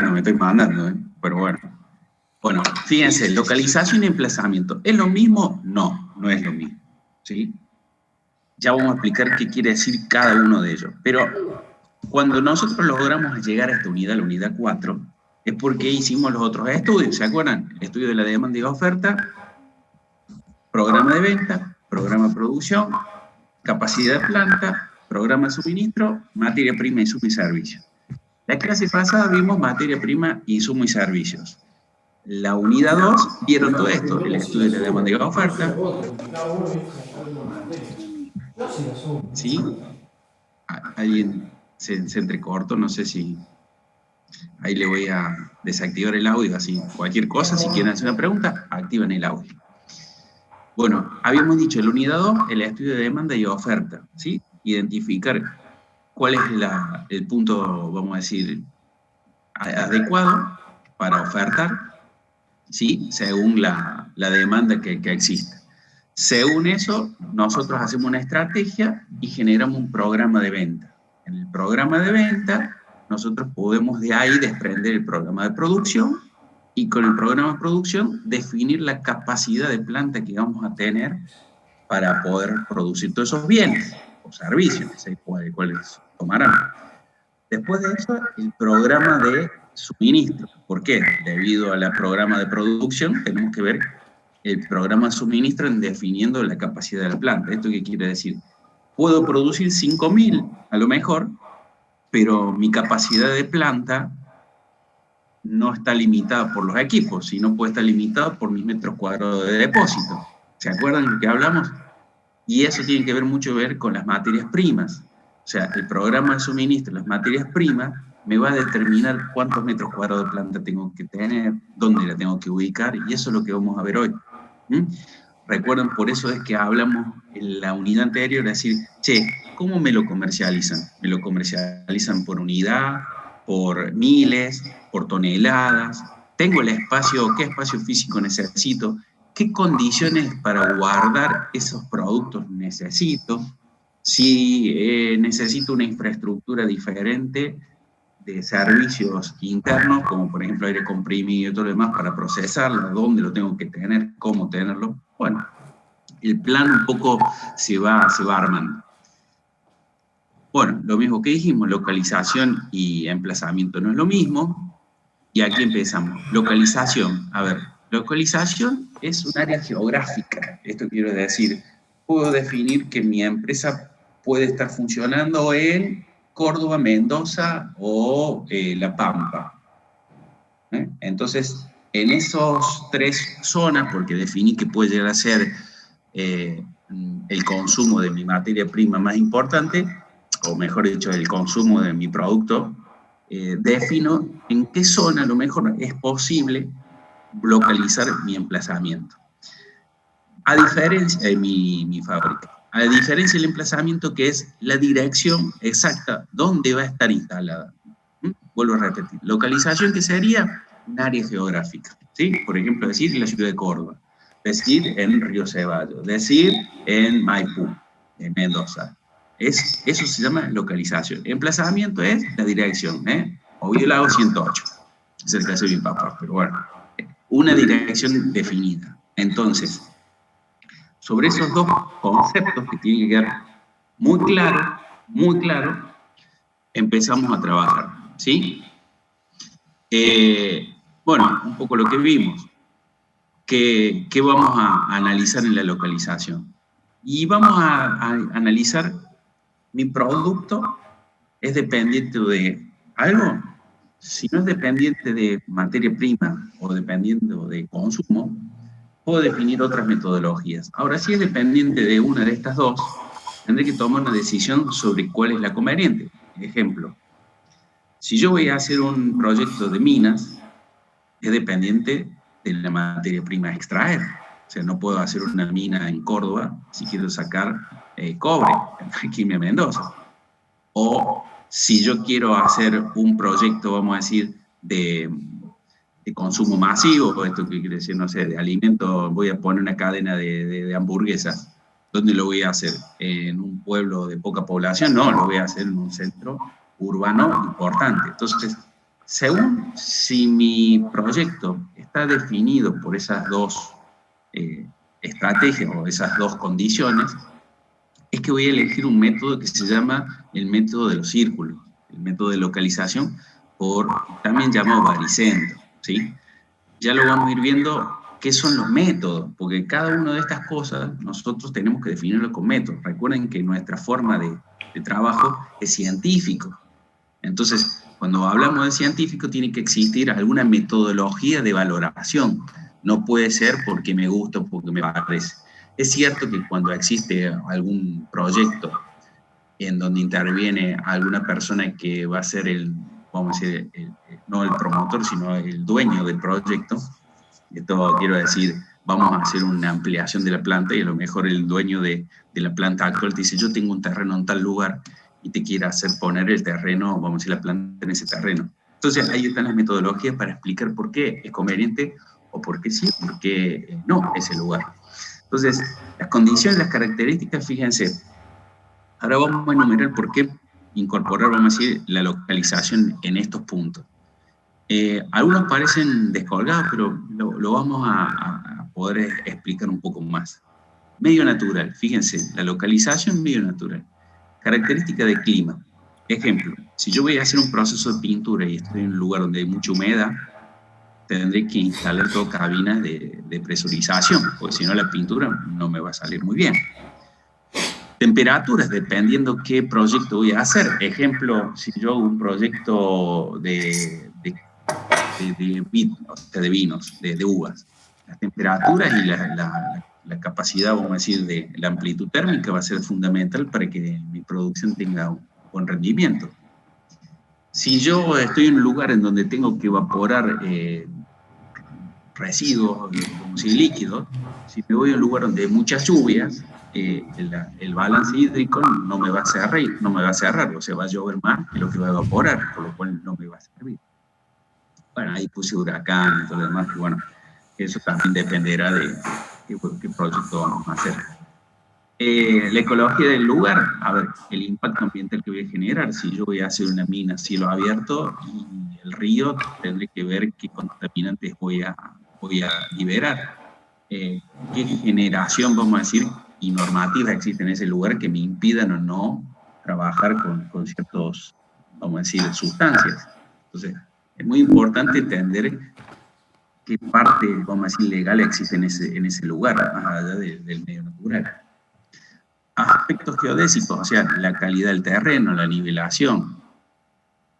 bueno, me estoy mandando, ¿eh? Pero bueno. Bueno, fíjense, localización y emplazamiento. ¿Es lo mismo? No, no es lo mismo, ¿sí? Ya vamos a explicar qué quiere decir cada uno de ellos. Pero cuando nosotros logramos llegar a esta unidad, la unidad 4, es porque hicimos los otros estudios, ¿se acuerdan? Estudio de la demanda y oferta, programa de venta, programa de producción, capacidad de planta, programa de suministro, materia prima, insumo y servicios. La clase pasada vimos materia prima, insumo y servicios. La unidad 2 vieron todo esto, el estudio de la demanda y la oferta. ¿Sí? Alguien se entrecortó, no sé si... Ahí le voy a desactivar el audio, así cualquier cosa, si quieren hacer una pregunta, activan el audio. Bueno, habíamos dicho, la unidad 2, el estudio de demanda y oferta, ¿sí? Identificar cuál es el punto, vamos a decir, adecuado para ofertar, ¿sí? Según la demanda que existe. Según eso, nosotros hacemos una estrategia y generamos un programa de venta. En el programa de venta, nosotros podemos de ahí desprender el programa de producción y con el programa de producción definir la capacidad de planta que vamos a tener para poder producir todos esos bienes o servicios, no sé cuáles tomarán. Después de eso, el programa de suministro. ¿Por qué? Debido al programa de producción, tenemos que ver el programa de suministro en definiendo la capacidad de la planta. ¿Esto qué quiere decir? Puedo producir 5.000 a lo mejor, pero mi capacidad de planta no está limitada por los equipos, sino puede estar limitada por mis metros cuadrados de depósito. ¿Se acuerdan de lo que hablamos? Y eso tiene que ver mucho con las materias primas. O sea, el programa de suministro de las materias primas me va a determinar cuántos metros cuadrados de planta tengo que tener, dónde la tengo que ubicar, y eso es lo que vamos a ver hoy. Recuerden, por eso es que hablamos en la unidad anterior, es decir, che, ¿cómo me lo comercializan? ¿Me lo comercializan por unidad, por miles, por toneladas? ¿Tengo el espacio? ¿Qué espacio físico necesito? ¿Qué condiciones para guardar esos productos necesito? Si necesito una infraestructura diferente de servicios internos, como por ejemplo aire comprimido y todo lo demás, para procesarlo, dónde lo tengo que tener, cómo tenerlo. Bueno, el plan un poco se va armando. Bueno, lo mismo que dijimos, localización y emplazamiento no es lo mismo. Y aquí empezamos. Localización. A ver, localización es un área geográfica. Esto quiero decir, puedo definir que mi empresa puede estar funcionando en Córdoba, Mendoza o La Pampa. Entonces, en esos 3 zonas, porque definí que puede llegar a ser el consumo de mi materia prima más importante, o mejor dicho, el consumo de mi producto, defino en qué zona a lo mejor es posible localizar mi emplazamiento. A diferencia de mi fábrica, a diferencia del emplazamiento que es la dirección exacta donde va a estar instalada. Vuelvo a repetir, localización que sería un área geográfica, ¿sí? Por ejemplo, decir en la ciudad de Córdoba, decir en Río Ceballos, decir en Maipú, en Mendoza. Eso se llama localización. Emplazamiento es la dirección, Oviedo Lago 108, es el caso de mi papá, pero bueno, una dirección definida. Entonces, sobre esos 2 conceptos que tienen que quedar muy claro, empezamos a trabajar, ¿sí? Bueno, un poco lo que vimos, que vamos a analizar en la localización. Y vamos a analizar, mi producto es dependiente de algo. Si no es dependiente de materia prima o dependiendo de consumo, puedo definir otras metodologías. Ahora, si es dependiente de una de estas 2, tendré que tomar una decisión sobre cuál es la conveniente. Ejemplo, si yo voy a hacer un proyecto de minas, es dependiente de la materia prima a extraer. O sea, no puedo hacer una mina en Córdoba si quiero sacar cobre, aquí en Mendoza. O si yo quiero hacer un proyecto, vamos a decir, de consumo masivo, esto que quiere decir, no sé, de alimentos, voy a poner una cadena de hamburguesas. ¿Dónde lo voy a hacer? ¿En un pueblo de poca población? No, lo voy a hacer en un centro urbano importante. Entonces, según si mi proyecto está definido por esas dos estrategias o esas dos condiciones, es que voy a elegir un método que se llama el método de los círculos, el método de localización, también llamado baricentro, ¿sí? Ya lo vamos a ir viendo qué son los métodos, porque cada una de estas cosas nosotros tenemos que definirlo con métodos. Recuerden que nuestra forma de trabajo es científico. Entonces, cuando hablamos de científico, tiene que existir alguna metodología de valoración. No puede ser porque me gusta o porque me parece. Es cierto que cuando existe algún proyecto en donde interviene alguna persona que va a ser vamos a decir, no el promotor, sino el dueño del proyecto, esto quiero decir, vamos a hacer una ampliación de la planta y a lo mejor el dueño de la planta actual te dice, yo tengo un terreno en tal lugar y te quiere hacer poner el terreno, vamos a decir, la planta en ese terreno. Entonces ahí están las metodologías para explicar por qué es conveniente o por qué sí, por qué no ese lugar. Entonces, las condiciones, las características, fíjense, ahora vamos a enumerar por qué incorporar, vamos a decir, la localización en estos puntos. Algunos parecen descolgados, pero lo vamos a poder explicar un poco más. Medio natural, fíjense, la localización medio natural. Característica de clima. Ejemplo, si yo voy a hacer un proceso de pintura y estoy en un lugar donde hay mucha humedad, tendré que instalar todo cabinas de presurización, porque si no la pintura no me va a salir muy bien. Temperaturas, dependiendo qué proyecto voy a hacer. Ejemplo, si yo hago un proyecto de vinos, de uvas, las temperaturas y la capacidad, vamos a decir, de la amplitud térmica va a ser fundamental para que mi producción tenga un buen rendimiento. Si yo estoy en un lugar en donde tengo que evaporar residuos, como si líquidos, si me voy a un lugar donde hay muchas lluvias, el balance hídrico no me va a cerrar, o sea, va a llover más que lo que va a evaporar, por lo cual no me va a servir. Bueno, ahí puse huracán y todo lo demás, que bueno, eso también dependerá de qué proyecto vamos a hacer. La ecología del lugar, a ver, el impacto ambiental que voy a generar, si yo voy a hacer una mina a cielo abierto y el río, tendré que ver qué contaminantes voy a liberar. ¿Qué generación, vamos a decir, y normativa existe en ese lugar que me impidan o no trabajar con ciertos, vamos a decir, sustancias? Entonces, es muy importante entender qué parte, vamos a decir, legal existe en ese lugar, más allá del medio natural. Aspectos geodésicos, o sea, la calidad del terreno, la nivelación.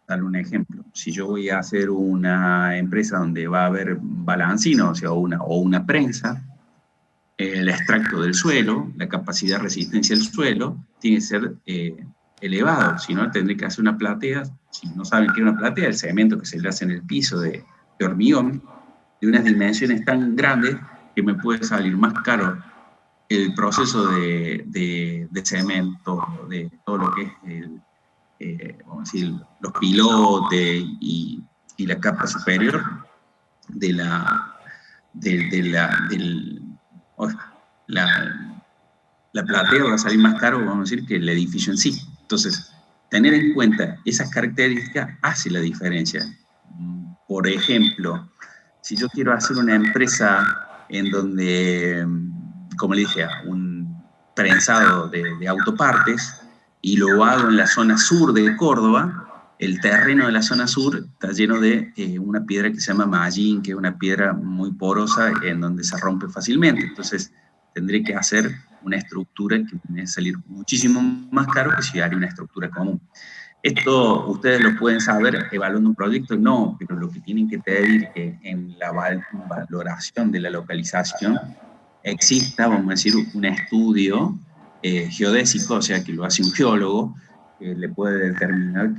Dar un ejemplo. Si yo voy a hacer una empresa donde va a haber balancino, o sea, una prensa, el extracto del suelo, la capacidad de resistencia del suelo, tiene que ser elevado. Si no, tendré que hacer una platea. Si no saben qué es una platea, el cemento que se le hace en el piso de hormigón, de unas dimensiones tan grandes que me puede salir más caro el proceso de cemento, de todo lo que es vamos a decir, los pilotes y la capa superior de la platea va a salir más caro, vamos a decir, que el edificio en sí. Entonces, tener en cuenta esas características hace la diferencia. Por ejemplo, si yo quiero hacer una empresa en donde, como le dije, un prensado de autopartes, y lo hago en la zona sur de Córdoba, el terreno de la zona sur está lleno de una piedra que se llama mallín, que es una piedra muy porosa en donde se rompe fácilmente. Entonces, tendré que hacer una estructura que tiene que salir muchísimo más caro que si haría una estructura común. Esto ustedes lo pueden saber evaluando un proyecto, no, pero lo que tienen que pedir es que en la valoración de la localización exista, vamos a decir, un estudio geodésico, o sea, que lo hace un geólogo, que le puede determinar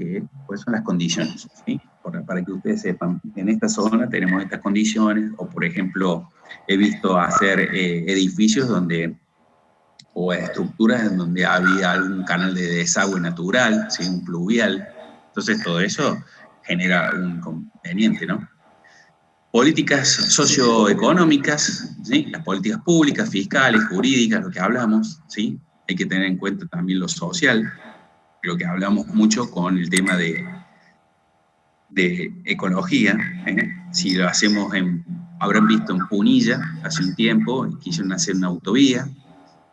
cuáles son las condiciones, ¿sí? Para que ustedes sepan, en esta zona tenemos estas condiciones, o por ejemplo, he visto hacer edificios o estructuras en donde había algún canal de desagüe natural, ¿sí? Un pluvial. Entonces todo eso genera un inconveniente, ¿no? Políticas socioeconómicas, ¿sí? Las políticas públicas, fiscales, jurídicas, lo que hablamos, ¿sí? Hay que tener en cuenta también lo social, lo que hablamos mucho con el tema de de ecología, si lo hacemos habrán visto en Punilla, hace un tiempo, quisieron hacer una autovía,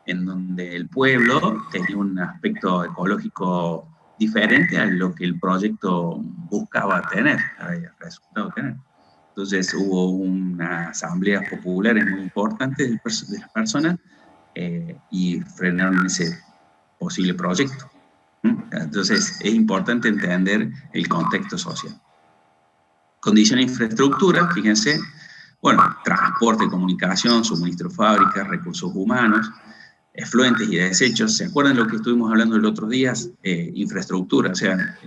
en donde el pueblo tenía un aspecto ecológico diferente a lo que el proyecto buscaba tener, resultado tener. Entonces hubo unas asambleas populares muy importantes de las personas y frenaron ese posible proyecto. Entonces es importante entender el contexto social. Condiciones de infraestructura, fíjense, bueno, transporte, comunicación, suministro de fábricas, recursos humanos, efluentes y desechos. ¿Se acuerdan de lo que estuvimos hablando el otro día? Infraestructura, o sea,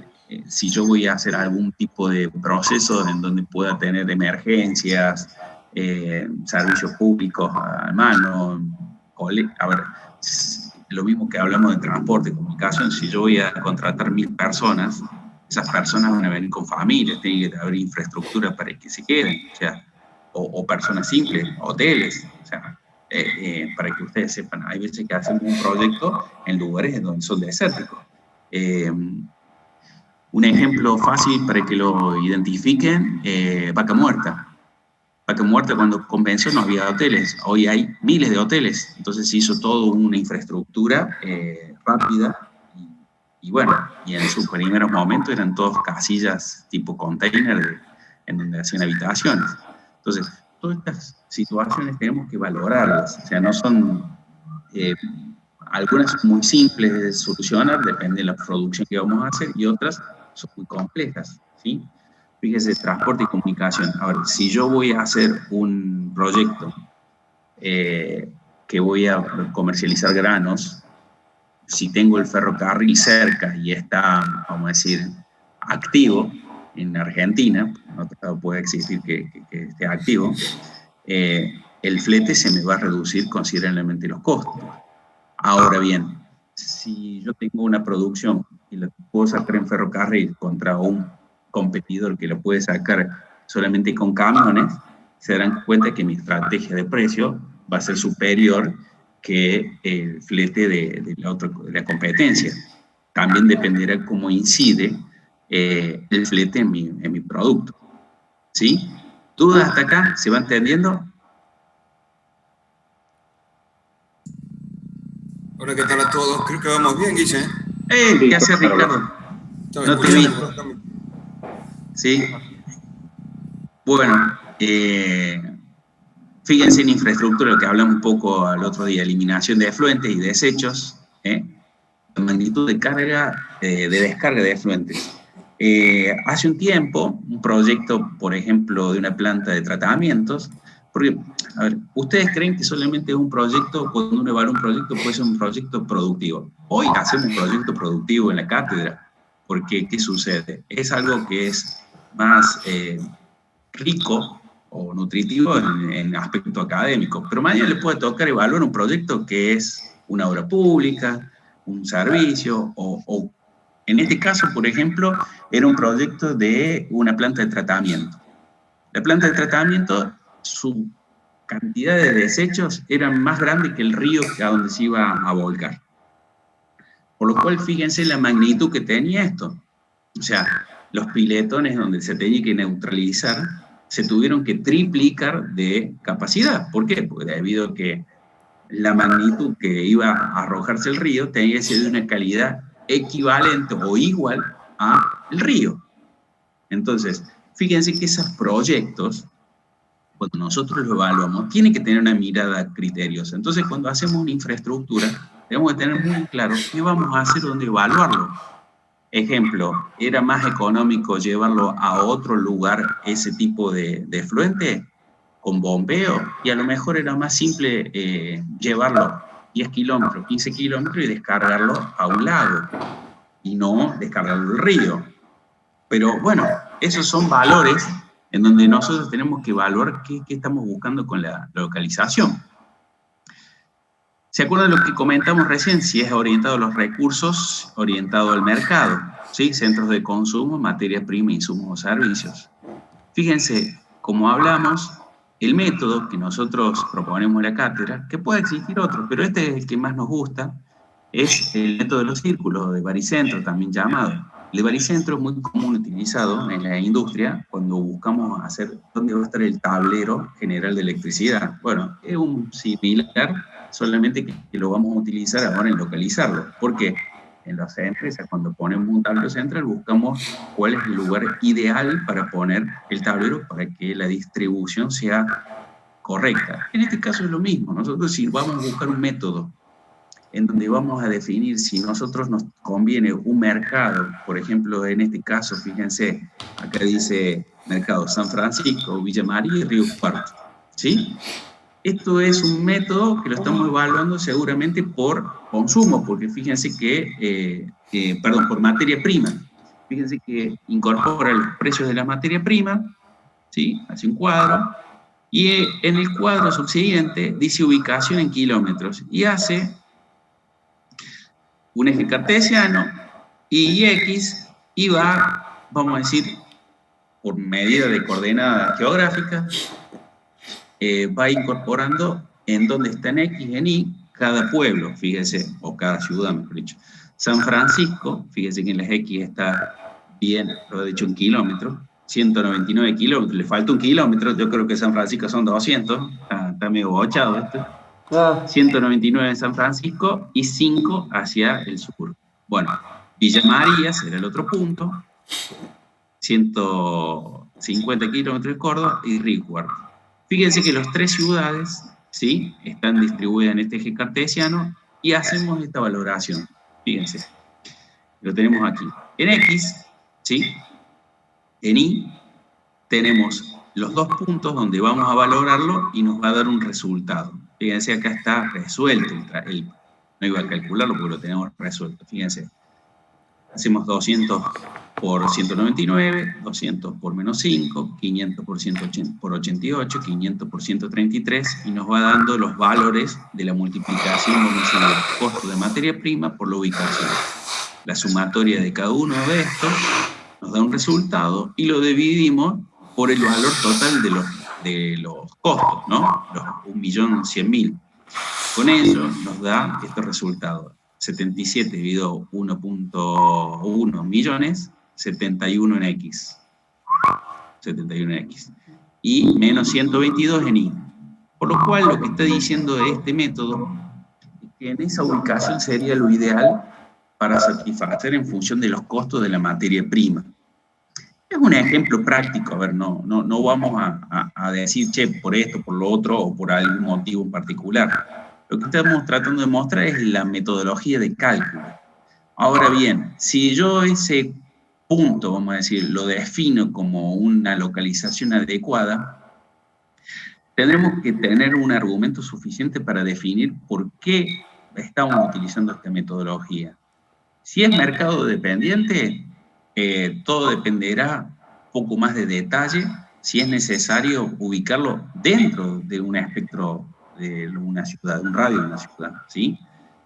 si yo voy a hacer algún tipo de proceso en donde pueda tener emergencias, servicios públicos a mano, a ver, lo mismo que hablamos de transporte, comunicación, si yo voy a contratar 1000 personas, esas personas van a venir con familias, tiene que haber infraestructura para que se queden, o sea, o personas simples, hoteles, o sea, para que ustedes sepan, hay veces que hacemos un proyecto en lugares donde son desérticos. Un ejemplo fácil para que lo identifiquen, Vaca Muerta. Vaca Muerta, cuando comenzó no había hoteles, hoy hay miles de hoteles, entonces se hizo toda una infraestructura rápida y bueno, y en sus primeros momentos eran todos casillas tipo container en donde hacían habitaciones. Entonces, todas estas situaciones tenemos que valorarlas, o sea, no son, algunas son muy simples de solucionar, depende de la producción que vamos a hacer, y otras son muy complejas, ¿sí? Fíjese, transporte y comunicación. Ahora, si yo voy a hacer un proyecto que voy a comercializar granos, si tengo el ferrocarril cerca y está, vamos a decir, activo en Argentina, en otro lado puede existir que esté activo, el flete se me va a reducir considerablemente los costos. Ahora bien, si yo tengo una producción y la puedo sacar en ferrocarril contra un competidor que lo puede sacar solamente con camiones, se darán cuenta que mi estrategia de precio va a ser superior que el flete de la competencia. También dependerá cómo incide el flete en mi producto. ¿Sí? ¿Dudas hasta acá? ¿Se va entendiendo? Hola, ¿qué tal a todos? Creo que vamos bien, Guille. ¿Qué haces, Ricardo? No te vi. ¿Sí? Bueno, fíjense en infraestructura, lo que hablamos un poco al otro día, eliminación de efluentes y desechos, la magnitud de carga, de descarga de efluentes. Hace un tiempo, un proyecto, por ejemplo, de una planta de tratamientos, porque, a ver, ¿ustedes creen que solamente un proyecto, cuando uno evalúa un proyecto, puede ser un proyecto productivo? Hoy hacemos un proyecto productivo en la cátedra, porque, ¿qué sucede? Es algo que es más rico o nutritivo en aspecto académico, pero mañana le puede tocar evaluar un proyecto que es una obra pública, un servicio, o en este caso, por ejemplo, era un proyecto de una planta de tratamiento. La planta de tratamiento, su cantidad de desechos era más grande que el río a donde se iba a volcar. Por lo cual, fíjense la magnitud que tenía esto. O sea, los piletones donde se tenía que neutralizar se tuvieron que triplicar de capacidad. ¿Por qué? Porque debido a que la magnitud que iba a arrojarse el río tenía que ser de una calidad equivalente o igual al río. Entonces, fíjense que esos proyectos, cuando nosotros lo evaluamos, tienen que tener una mirada criteriosa. Entonces, cuando hacemos una infraestructura, tenemos que tener muy claro qué vamos a hacer, dónde evaluarlo. Ejemplo, ¿era más económico llevarlo a otro lugar, ese tipo de efluente, con bombeo? Y a lo mejor era más simple llevarlo 10 kilómetros, 15 kilómetros y descargarlo a un lago, y no descargarlo al río. Pero bueno, esos son valores en donde nosotros tenemos que evaluar qué estamos buscando con la localización. ¿Se acuerdan de lo que comentamos recién? Si es orientado a los recursos, orientado al mercado, ¿sí? Centros de consumo, materia prima, insumos o servicios. Fíjense, como hablamos, el método que nosotros proponemos en la cátedra, que puede existir otro, pero este es el que más nos gusta, es el método de los círculos, de baricentro también llamado. El baricentro es muy común utilizado en la industria cuando buscamos hacer dónde va a estar el tablero general de electricidad. Bueno, es un similar, solamente que lo vamos a utilizar ahora en localizarlo. ¿Por qué? En las empresas, cuando ponemos un tablero central, buscamos cuál es el lugar ideal para poner el tablero para que la distribución sea correcta. En este caso es lo mismo. Nosotros, si vamos a buscar un método en donde vamos a definir si nosotros nos conviene un mercado, por ejemplo, en este caso, fíjense, acá dice mercado San Francisco, Villa María y Río Cuarto, ¿sí? Esto es un método que lo estamos evaluando seguramente por consumo, porque fíjense que, perdón, por materia prima. Fíjense que incorpora los precios de la materia prima, ¿sí? Hace un cuadro, y en el cuadro subsiguiente dice ubicación en kilómetros, y hace un eje cartesiano, y X, y va, vamos a decir, por medida de coordenadas geográficas, va incorporando en donde está en X, en Y, cada pueblo, fíjese, o cada ciudad, mejor dicho. San Francisco, fíjese que en las X está bien, lo he dicho en kilómetros, 199 kilómetros, le falta un kilómetro, yo creo que San Francisco son 200, está medio bochado esto. 199 en San Francisco y 5 hacia el sur. Bueno, Villa María será el otro punto, 150 kilómetros de Córdoba y Río Cuarto. Fíjense que las tres ciudades, ¿sí?, están distribuidas en este eje cartesiano y hacemos esta valoración. Fíjense, lo tenemos aquí. En X, ¿sí?, en Y, tenemos los dos puntos donde vamos a valorarlo y nos va a dar un resultado. Fíjense, acá está resuelto. No iba a calcularlo porque lo tenemos resuelto. Fíjense, hacemos 200 por 199, 200 por menos 5, 500 por 88, 500 por 133, y nos va dando los valores de la multiplicación, vamos a decir, del costo de materia prima por la ubicación. La sumatoria de cada uno de estos nos da un resultado y lo dividimos por el valor total de los costos, ¿no? Los 1.100.000. Con eso nos da este resultado. 77 dividido 1.1 millones, 71 en X. 71 en X. Y menos 122 en Y. Por lo cual, lo que está diciendo este método es que en esa ubicación sería lo ideal para satisfacer en función de los costos de la materia prima. Es un ejemplo práctico, a ver, no vamos a decir, che, por esto, por lo otro, o por algún motivo en particular. Lo que estamos tratando de mostrar es la metodología de cálculo. Ahora bien, si yo ese punto, vamos a decir, lo defino como una localización adecuada, tendremos que tener un argumento suficiente para definir por qué estamos utilizando esta metodología. Si es mercado dependiente, todo dependerá poco más de detalle, si es necesario ubicarlo dentro de un espectro de una ciudad, un radio de una ciudad, ¿sí?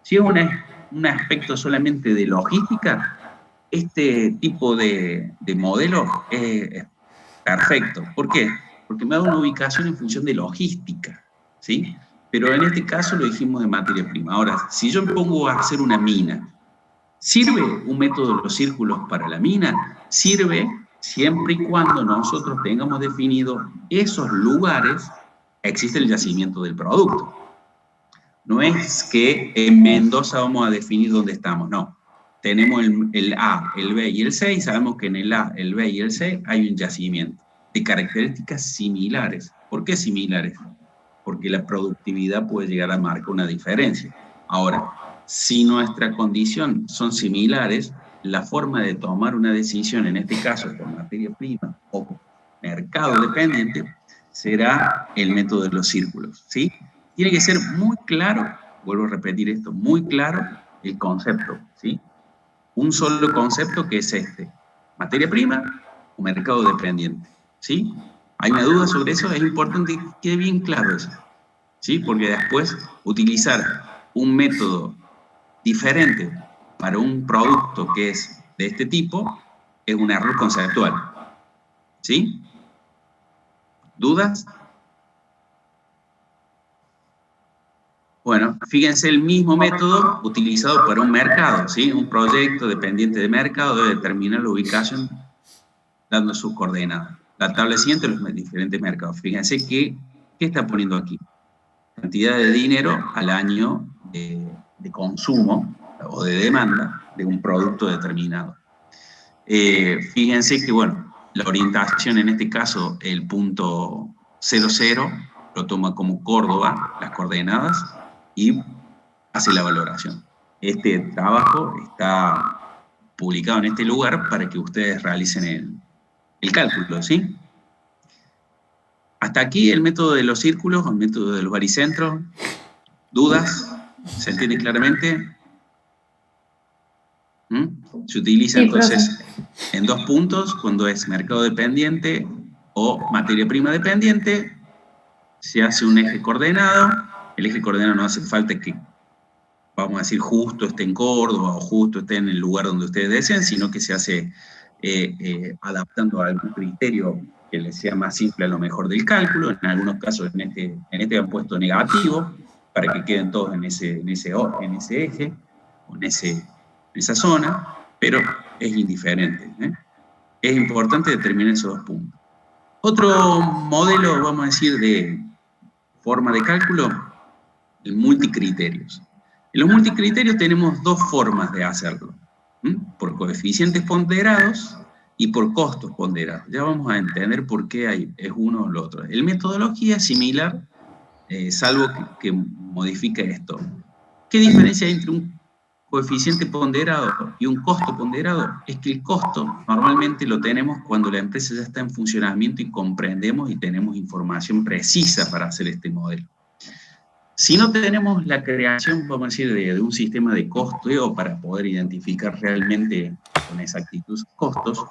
Si es un aspecto solamente de logística, este tipo de modelo es perfecto. ¿Por qué? Porque me da una ubicación en función de logística, ¿sí? Pero en este caso lo dijimos de materia prima. Ahora, si yo me pongo a hacer una mina, ¿sirve un método de los círculos para la mina? Sirve siempre y cuando nosotros tengamos definido esos lugares, existe el yacimiento del producto. No es que en Mendoza vamos a definir dónde estamos, no. Tenemos el A, el B y el C, y sabemos que en el A, el B y el C hay un yacimiento de características similares. ¿Por qué similares? Porque la productividad puede llegar a marcar una diferencia. Ahora, si nuestra condición son similares, la forma de tomar una decisión, en este caso por materia prima o mercado dependiente, será el método de los círculos, ¿sí? Tiene que ser muy claro, vuelvo a repetir esto, muy claro el concepto, ¿sí? Un solo concepto que es este: materia prima o mercado dependiente, ¿sí? ¿Hay una duda sobre eso? Es importante que quede bien claro eso, ¿sí? Porque después utilizar un método diferente para un producto que es de este tipo es un error conceptual, ¿sí? ¿Dudas? Bueno, fíjense el mismo método utilizado para un mercado, ¿sí? Un proyecto dependiente de mercado debe determinar la ubicación dando sus coordenadas. La tabla siguiente, los diferentes mercados. Fíjense ¿qué está poniendo aquí? Cantidad de dinero al año de consumo o de demanda de un producto determinado. Fíjense que, bueno, la orientación en este caso, el punto 00, lo toma como Córdoba, las coordenadas, y hace la valoración. Este trabajo está publicado en este lugar para que ustedes realicen el cálculo, ¿sí? Hasta aquí el método de los círculos, el método de los baricentros. ¿Dudas? ¿Se entiende claramente? Se utiliza entonces en 2 puntos, cuando es mercado dependiente o materia prima dependiente, se hace un eje coordenado. El eje coordenado no hace falta que, vamos a decir, justo esté en Córdoba o justo esté en el lugar donde ustedes deseen, sino que se hace adaptando a algún criterio que les sea más simple a lo mejor del cálculo. En algunos casos en este han puesto negativo, para que queden todos en ese eje, o en esa zona, pero es indiferente, ¿eh? Es importante determinar esos 2 puntos. Otro modelo, vamos a decir, de forma de cálculo, el multicriterios. En los multicriterios tenemos 2 formas de hacerlo, por coeficientes ponderados y por costos ponderados. Ya vamos a entender por qué es uno o el otro. La metodología es similar, salvo que modifica esto. ¿Qué diferencia hay entre un coeficiente ponderado y un costo ponderado? Es que el costo normalmente lo tenemos cuando la empresa ya está en funcionamiento y comprendemos y tenemos información precisa para hacer este modelo. Si no tenemos la creación, vamos a decir, de un sistema de costeo para poder identificar realmente con exactitud costos,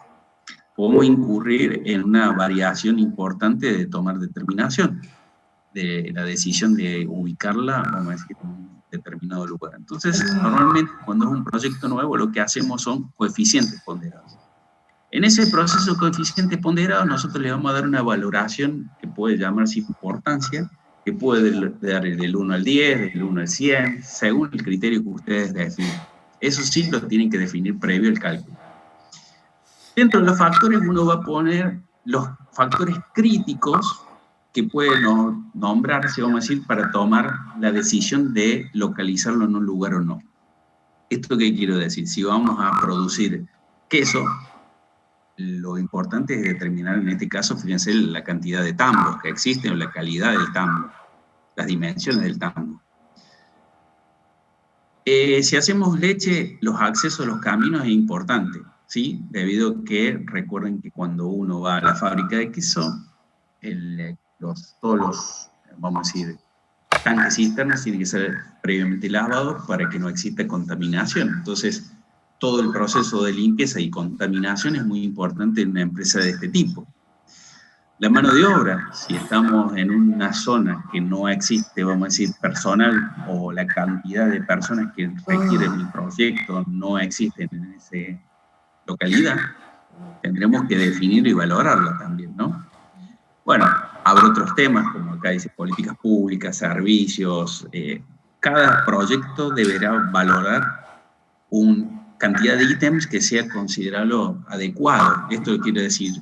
podemos incurrir en una variación importante de tomar determinación, de la decisión de ubicarla, vamos a decir, en un determinado lugar. Entonces, normalmente cuando es un proyecto nuevo, lo que hacemos son coeficientes ponderados. En ese proceso de coeficientes ponderados, nosotros le vamos a dar una valoración que puede llamarse importancia, que puede dar del 1 al 10, del 1 al 100, según el criterio que ustedes definen. Eso sí lo tienen que definir previo al cálculo. Dentro de los factores uno va a poner los factores críticos que pueden nombrarse, vamos a decir, para tomar la decisión de localizarlo en un lugar o no. ¿Esto qué quiero decir? Si vamos a producir queso, lo importante es determinar, en este caso, fíjense, la cantidad de tambos que existen o la calidad del tambo, las dimensiones del tambo. Si hacemos leche, los accesos a los caminos es importante, ¿sí? Debido a que recuerden que cuando uno va a la fábrica de queso, todos los, vamos a decir, tanques cisternas tienen que ser previamente lavados para que no exista contaminación. Entonces, todo el proceso de limpieza y contaminación es muy importante en una empresa de este tipo. La mano de obra, si estamos en una zona que no existe, vamos a decir, personal, o la cantidad de personas que requieren el proyecto no existen en esa localidad, tendremos que definirlo y valorarlo también, ¿no? Bueno, habrá otros temas, como acá dice, políticas públicas, servicios. Cada proyecto deberá valorar una cantidad de ítems que sea considerado adecuado. Esto quiere decir,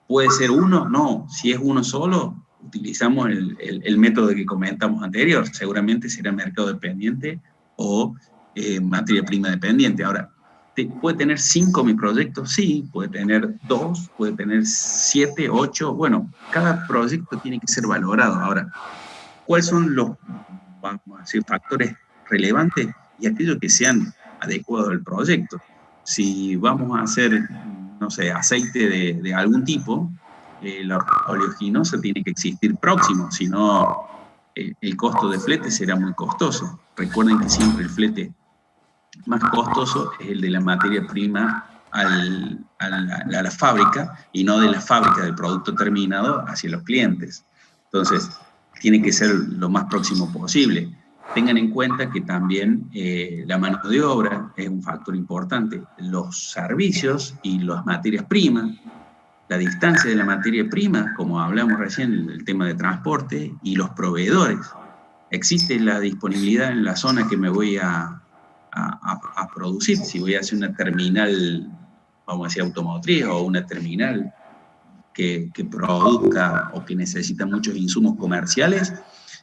¿puede ser uno? No. Si es uno solo, utilizamos el método que comentamos anterior. Seguramente será mercado dependiente o materia prima dependiente. Ahora, ¿puede tener 5 mi proyecto? Sí. ¿Puede tener 2? ¿Puede tener 7, 8? Bueno, cada proyecto tiene que ser valorado. Ahora, ¿cuáles son los, vamos a decir, factores relevantes? Y aquellos que sean adecuados al proyecto. Si vamos a hacer, no sé, aceite de algún tipo, la oleaginosa tiene que existir próximo, si no el costo de flete será muy costoso. Recuerden que siempre el flete más costoso es el de la materia prima a la fábrica y no de la fábrica del producto terminado hacia los clientes. Entonces, tiene que ser lo más próximo posible. Tengan en cuenta que también la mano de obra es un factor importante. Los servicios y las materias primas, la distancia de la materia prima, como hablamos recién, el tema de transporte, y los proveedores. existe la disponibilidad en la zona que me voy a producir. Si voy a hacer una terminal, vamos a decir, automotriz, o una terminal que produzca o que necesita muchos insumos comerciales,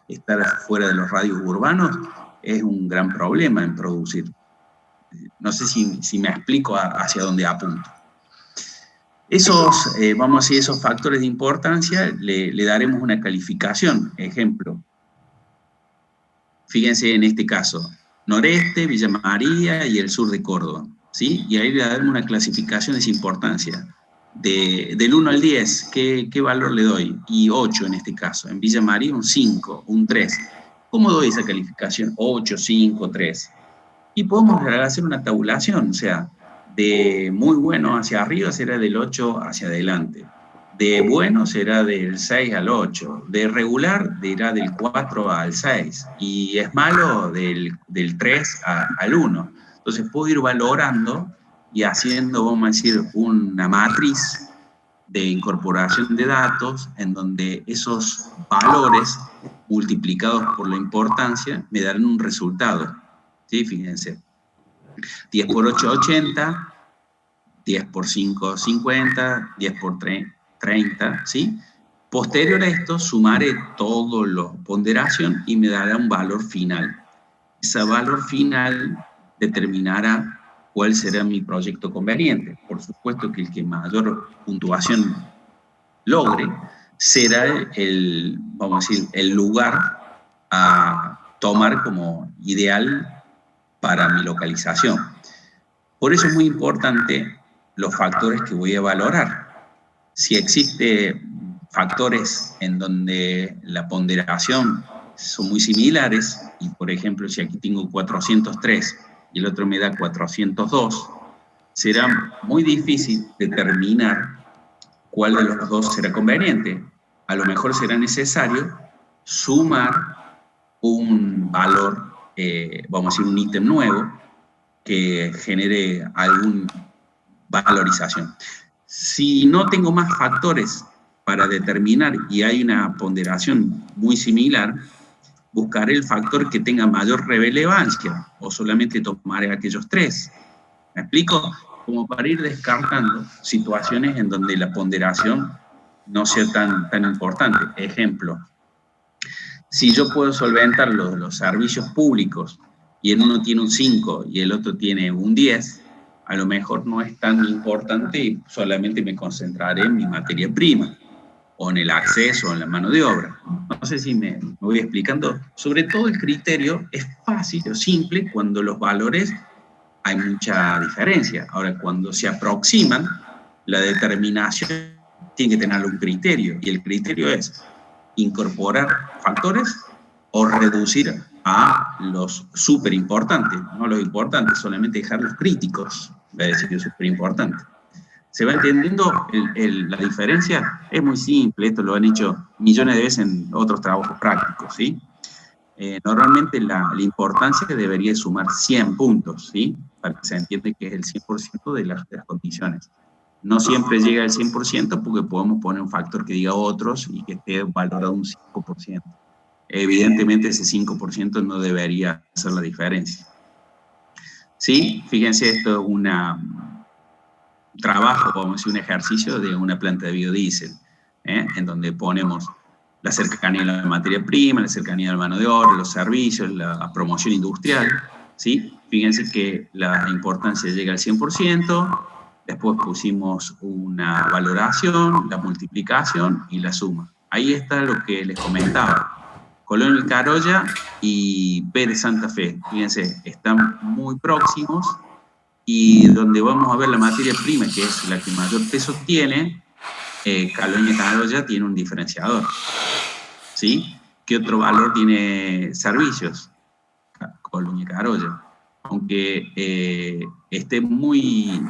estar fuera de los radios urbanos es un gran problema en producir. No sé si me explico hacia dónde apunto. Esos, vamos a decir, esos factores de importancia le daremos una calificación. Ejemplo, fíjense en este caso, noreste, Villa María y el sur de Córdoba, ¿sí? Y ahí le daremos una clasificación de esa importancia. Del 1 al 10, ¿qué valor le doy? Y 8 en este caso. En Villa María un 5, un 3. ¿Cómo doy esa calificación? 8, 5, 3. Y podemos hacer una tabulación, o sea, de muy bueno hacia arriba será del 8 hacia adelante. De bueno será del 6 al 8. De regular dirá del 4 al 6. Y es malo del 3 al 1. Entonces puedo ir valorando y haciendo, vamos a decir, una matriz de incorporación de datos en donde esos valores multiplicados por la importancia me darán un resultado. ¿Sí? Fíjense, 10 por 8, 80, 10 por 5, 50, 10 por 30, ¿sí? Posterior a esto, sumaré todo la ponderación y me dará un valor final. Ese valor final determinará cuál será mi proyecto conveniente. Por supuesto que el que mayor puntuación logre será vamos a decir, el lugar a tomar como ideal para mi localización. Por eso es muy importante los factores que voy a valorar. Si existen factores en donde la ponderación son muy similares, y por ejemplo si aquí tengo 403 y el otro me da 402, será muy difícil determinar cuál de los dos será conveniente. A lo mejor será necesario sumar un valor, vamos a decir un ítem nuevo, que genere alguna valorización. Si no tengo más factores para determinar y hay una ponderación muy similar, buscaré el factor que tenga mayor relevancia o solamente tomaré aquellos 3. ¿Me explico? Como para ir descartando situaciones en donde la ponderación no sea tan importante. Ejemplo, si yo puedo solventar los servicios públicos y el uno tiene un 5 y el otro tiene un 10, a lo mejor no es tan importante y solamente me concentraré en mi materia prima o en el acceso, en la mano de obra. No sé si me voy explicando. Sobre todo el criterio es fácil o simple cuando los valores hay mucha diferencia. Ahora, cuando se aproximan, la determinación tiene que tener un criterio, y el criterio es incorporar factores o reducir a los súper importantes, no los importantes, solamente dejar los críticos, es decir, súper importante. ¿Se va entendiendo la diferencia? Es muy simple, esto lo han hecho millones de veces en otros trabajos prácticos, ¿sí? Normalmente la importancia debería sumar 100 puntos, ¿sí? Para que se entienda que es el 100% de las condiciones. No siempre llega al 100% porque podemos poner un factor que diga otros y que esté valorado un 5%. Evidentemente ese 5% no debería hacer la diferencia. ¿Sí? Fíjense, esto es un trabajo, vamos a decir, un ejercicio de una planta de biodiesel, en donde ponemos la cercanía a la materia prima, la cercanía a la mano de obra, los servicios, la promoción industrial, ¿sí? Fíjense que la importancia llega al 100%, después pusimos una valoración, la multiplicación y la suma. Ahí está lo que les comentaba. Colón y Carolla y P de Santa Fe, fíjense, están muy próximos, y donde vamos a ver la materia prima, que es la que mayor peso tiene, Caloña y Carolla tiene un diferenciador. ¿Sí? ¿Qué otro valor tiene servicios? Colonia y Carolla. Aunque esté muy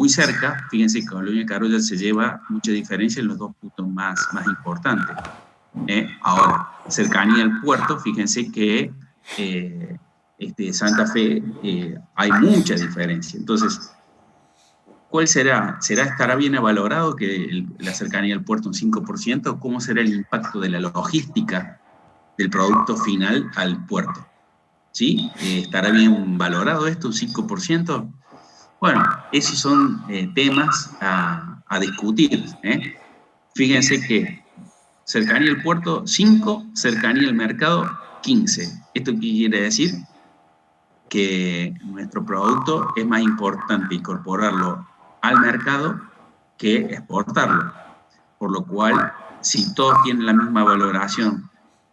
cerca, fíjense que Colonia y Carolla se lleva mucha diferencia en los dos puntos más importantes. Ahora, cercanía al puerto, fíjense que Santa Fe hay mucha diferencia. Entonces, ¿cuál será? ¿Estará bien valorado que la cercanía al puerto un 5%? ¿Cómo será el impacto de la logística del producto final al puerto. ¿Sí? ¿Estará bien valorado esto, un 5%? Bueno, esos son temas a discutir. Fíjense que cercanía al puerto, 5, cercanía al mercado, 15. ¿Esto qué quiere decir? Que nuestro producto es más importante incorporarlo al mercado que exportarlo. Por lo cual, si todos tienen la misma valoración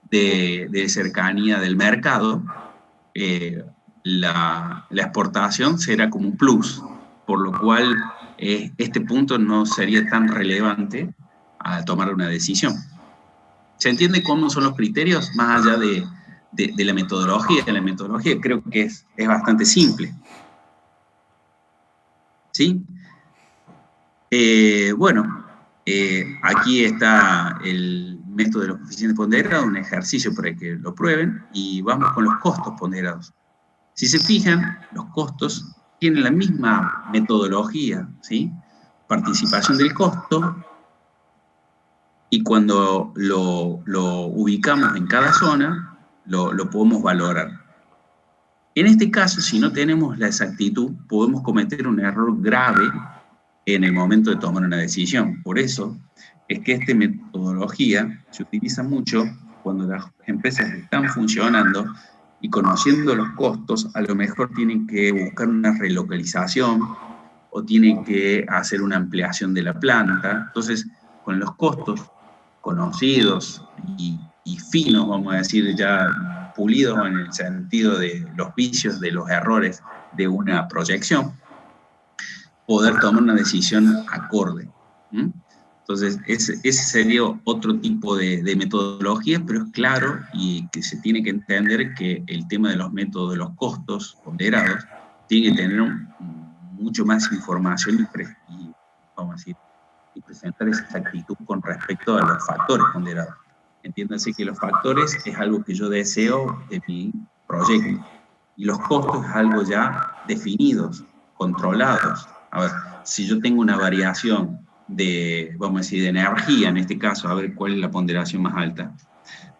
de cercanía del mercado, la exportación será como un plus, por lo cual este punto no sería tan relevante al tomar una decisión. ¿Se entiende cómo son los criterios más allá de la metodología? La metodología creo que es bastante simple. ¿Sí? Bueno, aquí está el método de los coeficientes ponderados, un ejercicio para que lo prueben, y vamos con los costos ponderados. Si se fijan, los costos tienen la misma metodología, ¿sí? Participación del costo, y cuando lo ubicamos en cada zona, lo podemos valorar. En este caso, si no tenemos la exactitud, podemos cometer un error grave en el momento de tomar una decisión. Por eso es que esta metodología se utiliza mucho cuando las empresas están funcionando y conociendo los costos, a lo mejor tienen que buscar una relocalización o tienen que hacer una ampliación de la planta. Entonces, con los costos conocidos y finos, vamos a decir, ya pulidos en el sentido de los vicios, de los errores de una proyección, poder tomar una decisión acorde. Entonces, ese sería otro tipo de metodología, pero es claro y que se tiene que entender que el tema de los métodos de los costos ponderados tiene que tener mucho más información y vamos a decir, y presentar esa exactitud con respecto a los factores ponderados. Entiéndanse que los factores es algo que yo deseo de mi proyecto y los costos es algo ya definidos, controlados. A ver, si yo tengo una variación de, vamos a decir, de energía, en este caso, a ver cuál es la ponderación más alta,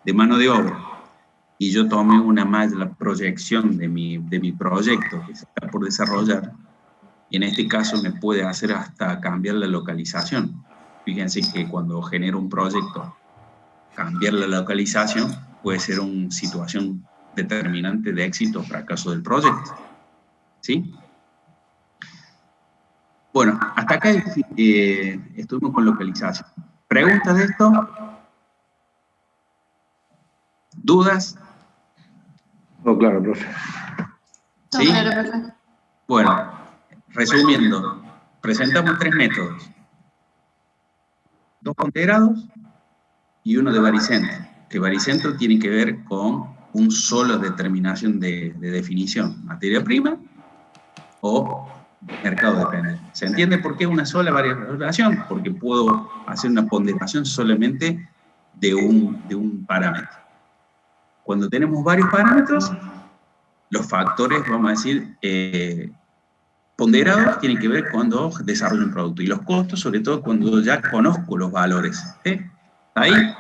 de mano de obra, y yo tomé la proyección de mi proyecto que se está por desarrollar, y en este caso me puede hacer hasta cambiar la localización. Fíjense que cuando genero un proyecto, cambiar la localización puede ser una situación determinante de éxito o fracaso del proyecto. ¿Sí? Bueno, hasta acá estuvimos con localización. ¿Preguntas de esto? ¿Dudas? No, claro, profe. ¿Sí? No, claro, profe. Bueno, resumiendo, presentamos 3 métodos. 2 ponderados y 1 de baricentro. Que baricentro tiene que ver con un solo determinación de definición. Materia prima o mercado dependiente. ¿Se entiende por qué una sola variación? Porque puedo hacer una ponderación solamente de un parámetro. Cuando tenemos varios parámetros, los factores, vamos a decir, ponderados tienen que ver cuando desarrollo un producto. Y los costos, sobre todo, cuando ya conozco los valores. Ahí,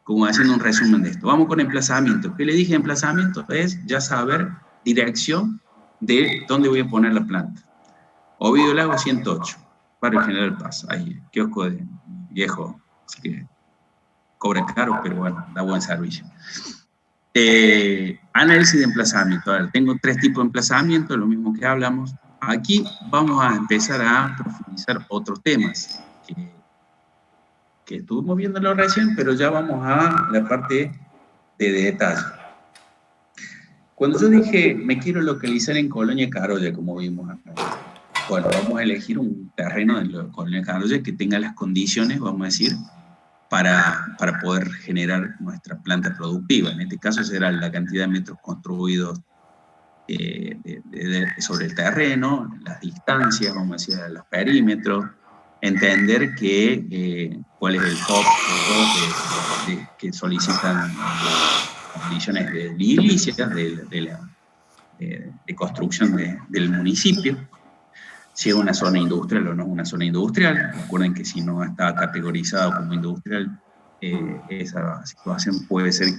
como haciendo un resumen de esto. Vamos con emplazamiento. ¿Qué le dije? Emplazamiento es ya saber dirección de dónde voy a poner la planta. Ovidio Lago 108, Barrio General Paz, ahí, kiosco de viejo, así que cobra caro, pero bueno, da buen servicio. Análisis de emplazamiento. A ver, tengo 3 tipos de emplazamiento, lo mismo que hablamos. Aquí vamos a empezar a profundizar otros temas que estuvimos viéndolo recién, pero ya vamos a la parte de detalle. Cuando yo dije, me quiero localizar en Colonia Carolla, como vimos acá, bueno, vamos a elegir un terreno en Colonia Carolla que tenga las condiciones, vamos a decir, para poder generar nuestra planta productiva. En este caso será la cantidad de metros construidos sobre el terreno, las distancias, vamos a decir, los perímetros, entender cuál es el COP que solicitan condiciones de edilicias, de construcción del municipio, si es una zona industrial o no es una zona industrial. Recuerden que si no está categorizado como industrial, esa situación puede ser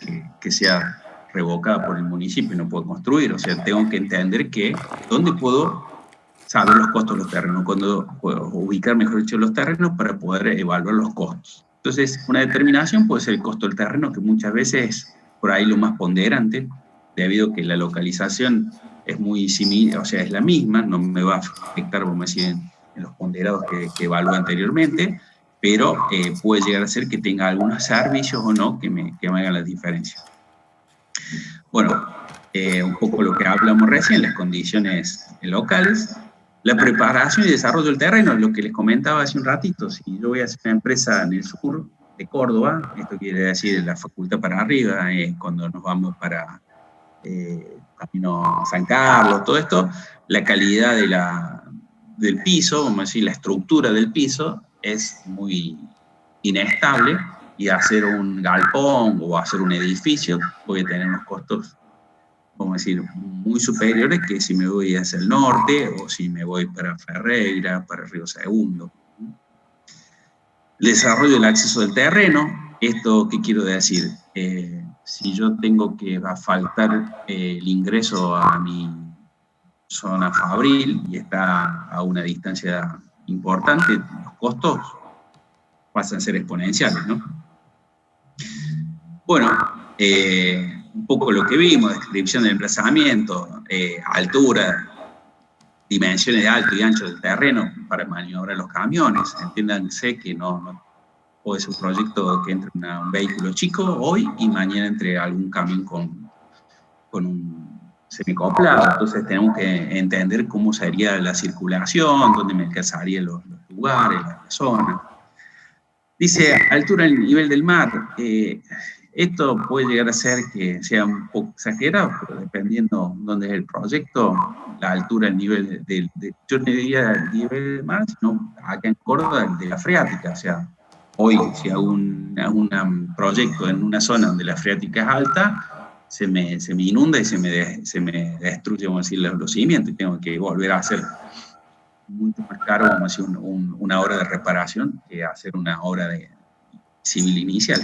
que sea revocada por el municipio y no puedo construir. O sea, tengo que entender que dónde puedo saber los costos de los terrenos, cuando puedo ubicar, mejor dicho, los terrenos para poder evaluar los costos. Entonces, una determinación puede ser el costo del terreno, que muchas veces es por ahí lo más ponderante, debido a que la localización es muy similar, o sea, es la misma, no me va a afectar, vamos a decir, en los ponderados que evalué anteriormente, pero puede llegar a ser que tenga algunos servicios o no que me hagan la diferencia. Bueno, un poco lo que hablamos recién, las condiciones locales, la preparación y desarrollo del terreno, lo que les comentaba hace un ratito. Si yo voy a hacer una empresa en el sur de Córdoba, esto quiere decir la facultad para arriba, cuando nos vamos para camino San Carlos, todo esto, la calidad del piso, vamos a decir, la estructura del piso es muy inestable, y hacer un galpón o hacer un edificio puede tener unos costos, vamos a decir, muy superiores que si me voy hacia el norte o si me voy para Ferreira, para Río Segundo. El desarrollo del acceso del terreno, ¿esto qué quiero decir? Si yo tengo que asfaltar el ingreso a mi zona fabril y está a una distancia importante, los costos pasan a ser exponenciales, ¿no? Bueno, un poco lo que vimos, descripción del emplazamiento, altura, dimensiones de alto y ancho del terreno para maniobrar los camiones. Entiéndanse que no puede ser un proyecto que entre un vehículo chico hoy y mañana entre algún camión con un semicoplado. Entonces tenemos que entender cómo sería la circulación, dónde me alcanzarían los lugares, las zonas. Dice, altura al nivel del mar. Esto puede llegar a ser que sea un poco exagerado, pero dependiendo dónde es el proyecto, la altura al nivel yo no diría el nivel del mar, sino acá en Córdoba, el de la freática. O sea, hoy si hago un proyecto en una zona donde la freática es alta, se me inunda y se me destruye, vamos a decir, los cimientos, y tengo que volver a hacer mucho más caro, vamos a decir, una obra de reparación que hacer una obra de civil inicial.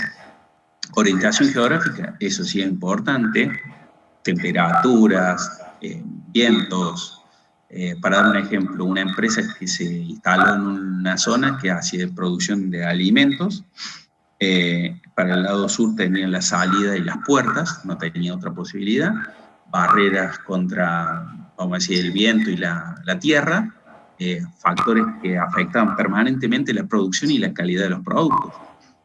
Orientación geográfica, eso sí es importante, temperaturas, vientos. Para dar un ejemplo, una empresa que se instaló en una zona que hacía producción de alimentos, para el lado sur tenía la salida y las puertas, no tenía otra posibilidad, barreras contra, vamos a decir, el viento y la tierra, factores que afectaban permanentemente la producción y la calidad de los productos.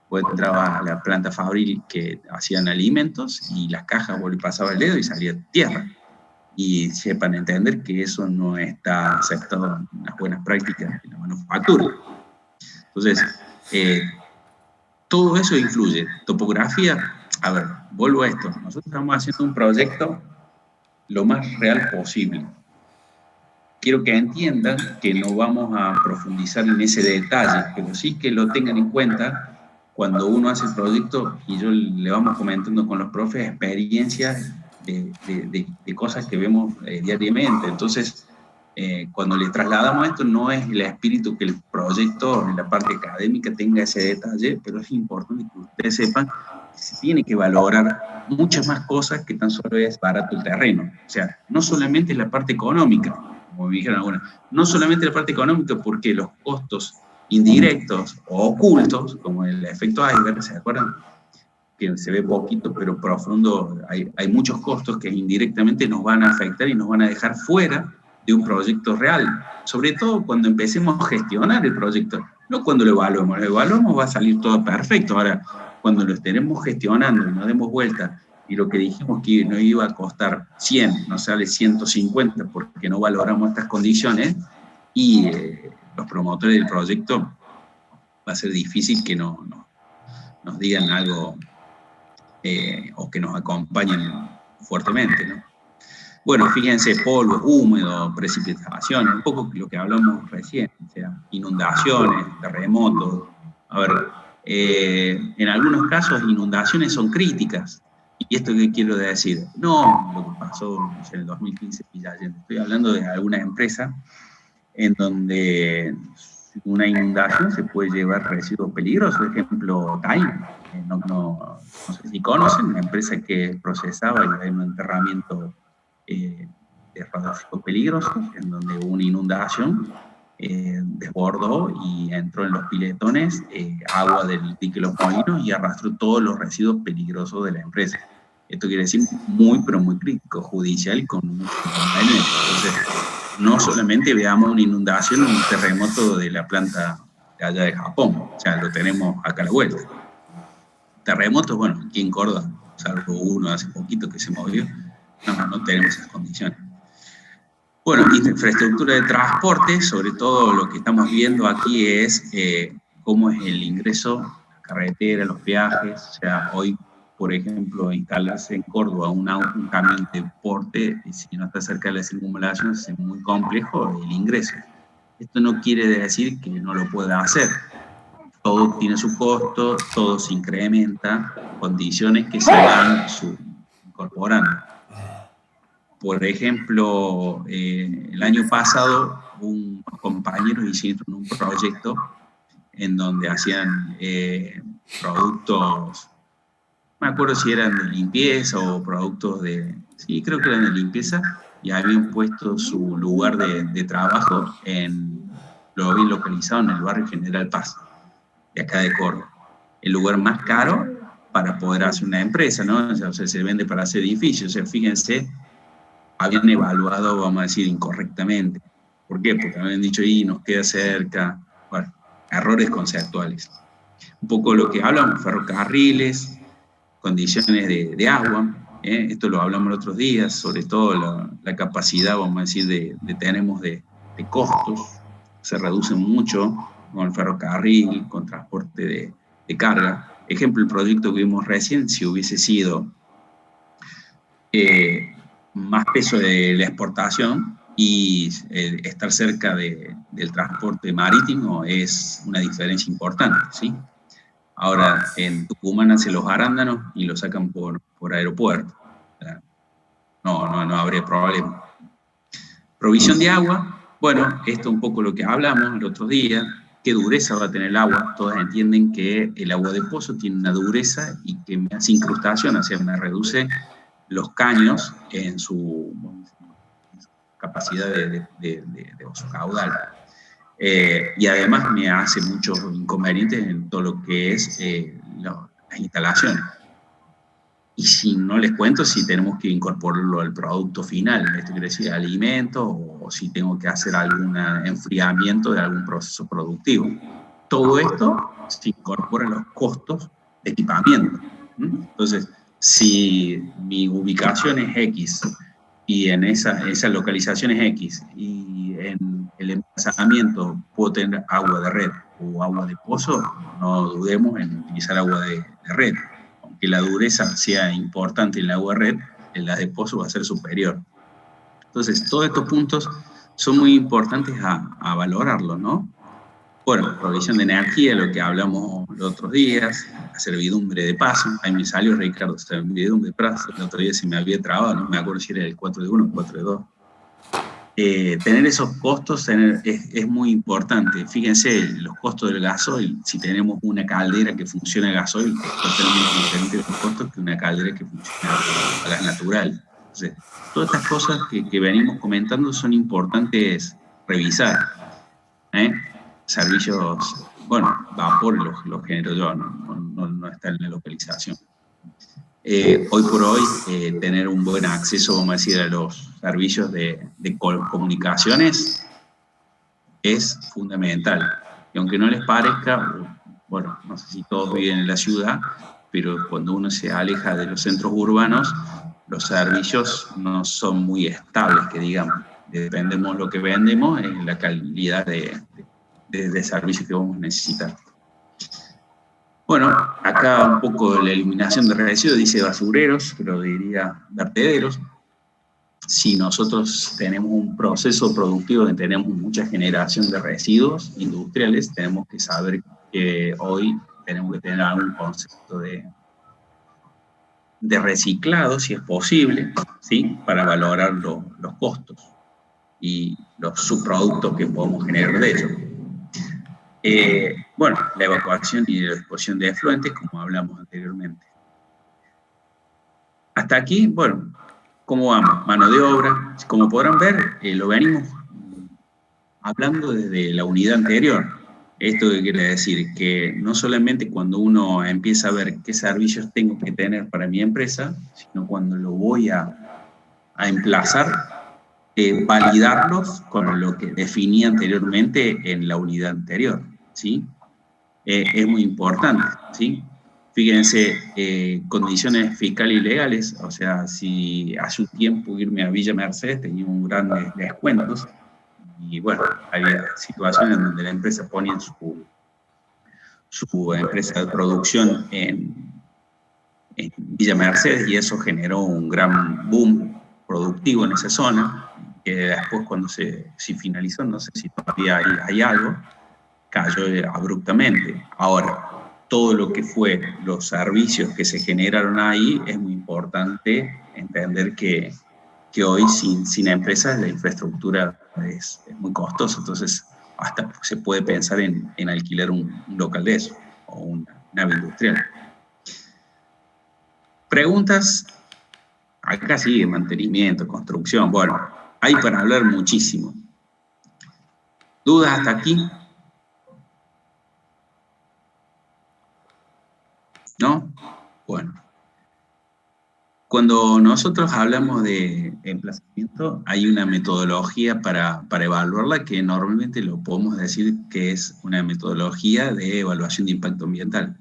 Pues entraba a la planta fabril que hacían alimentos y las cajas, vos le pasaba el dedo y salía tierra. Y sepan entender que eso no está aceptado en las buenas prácticas de la manufactura. Entonces, todo eso influye. Topografía, a ver, vuelvo a esto. Nosotros estamos haciendo un proyecto lo más real posible. Quiero que entiendan que no vamos a profundizar en ese detalle, pero sí que lo tengan en cuenta cuando uno hace el proyecto, y yo le vamos comentando con los profes experiencias de cosas que vemos diariamente. Entonces, cuando le trasladamos esto, no es el espíritu que el proyecto en la parte académica tenga ese detalle, pero es importante que ustedes sepan que se tiene que valorar muchas más cosas que tan solo es barato el terreno. O sea, no solamente la parte económica, como me dijeron algunos, no solamente la parte económica, porque los costos indirectos o ocultos, como el efecto iceberg, ¿se acuerdan? Que se ve poquito pero profundo, hay muchos costos que indirectamente nos van a afectar y nos van a dejar fuera de un proyecto real, sobre todo cuando empecemos a gestionar el proyecto, no cuando lo evaluamos va a salir todo perfecto. Ahora, cuando lo estaremos gestionando y nos demos vuelta y lo que dijimos que nos iba a costar 100, nos sale 150 porque no valoramos estas condiciones, y los promotores del proyecto va a ser difícil que nos digan algo o que nos acompañen fuertemente, ¿no? Bueno, fíjense, polvo húmedo, precipitaciones, un poco lo que hablamos recién, o sea, inundaciones, terremotos. A ver, en algunos casos inundaciones son críticas. ¿Y esto qué quiero decir? No lo que pasó en el 2015 en Villa Allende. Estoy hablando de alguna empresa en donde una inundación se puede llevar residuos peligrosos, por ejemplo, Taim, no sé si conocen, una empresa que procesaba y hay un enterramiento de residuos peligrosos, en donde hubo una inundación, desbordó y entró en los piletones agua del dique Los Molinos y arrastró todos los residuos peligrosos de la empresa. Esto quiere decir muy, pero muy crítico, judicial y con muchos inconvenientes. Entonces, no solamente veamos una inundación o un terremoto de la planta de allá de Japón, o sea, lo tenemos acá a la vuelta. Terremotos, bueno, aquí en Córdoba, salvo uno hace poquito que se movió, no tenemos esas condiciones. Bueno, infraestructura de transporte, sobre todo lo que estamos viendo aquí es cómo es el ingreso, la carretera, los viajes. O sea, hoy, por ejemplo, instalarse en Córdoba un camión de porte, si no está cerca de la circunvalación, es muy complejo el ingreso. Esto no quiere decir que no lo pueda hacer. Todo tiene su costo, todo se incrementa, condiciones que se van incorporando. Por ejemplo, el año pasado un compañero hicieron un proyecto en donde hacían productos, no me acuerdo si eran de limpieza o productos sí, creo que eran de limpieza, y habían puesto su lugar de trabajo lo habían localizado en el barrio General Paz, de acá de Córdoba. El lugar más caro para poder hacer una empresa, ¿no? O sea, se vende para hacer edificios, o sea, fíjense, habían evaluado, vamos a decir, incorrectamente. ¿Por qué? Porque habían dicho, nos queda cerca. Bueno, errores conceptuales. Un poco lo que hablamos, ferrocarriles, condiciones de agua, esto lo hablamos los otros días, sobre todo la capacidad, vamos a decir, tenemos de costos, se reducen mucho con el ferrocarril, con transporte de carga. Ejemplo, el proyecto que vimos recién, si hubiese sido más peso de la exportación y estar cerca del transporte marítimo es una diferencia importante, ¿sí? Ahora, en Tucumán hacen los arándanos y los sacan por aeropuerto. No habría problema. Provisión de agua, bueno, esto es un poco lo que hablamos el otro día. ¿Qué dureza va a tener el agua? Todos entienden que el agua de pozo tiene una dureza y que me hace incrustación, o sea, me reduce los caños en su capacidad o su caudal. Y además me hace muchos inconvenientes en todo lo que es las instalaciones. Y si no les cuento si tenemos que incorporarlo al producto final, esto quiere decir alimentos, o si tengo que hacer algún enfriamiento de algún proceso productivo. Todo esto se incorpora en los costos de equipamiento. Entonces, si mi ubicación es X y en esa localización es X y en el emplazamiento puedo tener agua de red o agua de pozo, no dudemos en utilizar agua de red. Aunque la dureza sea importante en la agua de red, en la de pozo va a ser superior. Entonces, todos estos puntos son muy importantes a valorarlos, ¿no? Bueno, provisión de energía, lo que hablamos los otros días, la servidumbre de paso. Ahí me salió, Ricardo, servidumbre de paso. El otro día se me había trabado, no me acuerdo si era el 4 de 1 o 4 de 2. Tener esos costos es muy importante. Fíjense, los costos del gasoil, si tenemos una caldera que funciona a gasoil, es totalmente diferente los costos que una caldera que funciona a gas natural. Entonces, todas estas cosas que venimos comentando son importantes revisar. Servicios, bueno, vapor los genero yo, no está en la localización. Hoy por hoy, tener un buen acceso, vamos a decir, a los servicios de comunicaciones es fundamental. Y aunque no les parezca, bueno, no sé si todos viven en la ciudad, pero cuando uno se aleja de los centros urbanos, los servicios no son muy estables, que digamos. Dependemos de lo que vendemos, en la calidad de servicios que vamos a necesitar. Bueno, acá un poco la eliminación de residuos, dice basureros, pero diría vertederos. Si nosotros tenemos un proceso productivo donde tenemos mucha generación de residuos industriales, tenemos que saber que hoy tenemos que tener algún concepto de reciclado, si es posible, ¿sí? Para valorar los costos y los subproductos que podemos generar de ellos. bueno, la evacuación y la disposición de efluentes, como hablamos anteriormente. Hasta aquí, bueno, ¿cómo vamos? Mano de obra. Como podrán ver, lo venimos hablando desde la unidad anterior. ¿Esto qué quiere decir? Que no solamente cuando uno empieza a ver qué servicios tengo que tener para mi empresa, sino cuando lo voy a emplazar, validarlos con lo que definí anteriormente en la unidad anterior, ¿sí? Es muy importante, ¿sí? Fíjense, condiciones fiscales y legales, o sea, si hace un tiempo irme a Villa Mercedes tenía un gran descuentos, y bueno, había situaciones donde la empresa ponía su empresa de producción en Villa Mercedes, y eso generó un gran boom productivo en esa zona, que después cuando si finalizó, no sé si todavía hay algo, cayó abruptamente. Ahora, todo lo que fue los servicios que se generaron ahí, es muy importante entender que hoy sin empresas la infraestructura es muy costosa, entonces hasta se puede pensar en alquilar un local de eso, o una nave industrial. Preguntas, acá sigue mantenimiento, construcción, bueno, hay para hablar muchísimo. ¿Dudas hasta aquí? ¿No? Bueno. Cuando nosotros hablamos de emplazamiento, hay una metodología para evaluarla que normalmente lo podemos decir que es una metodología de evaluación de impacto ambiental.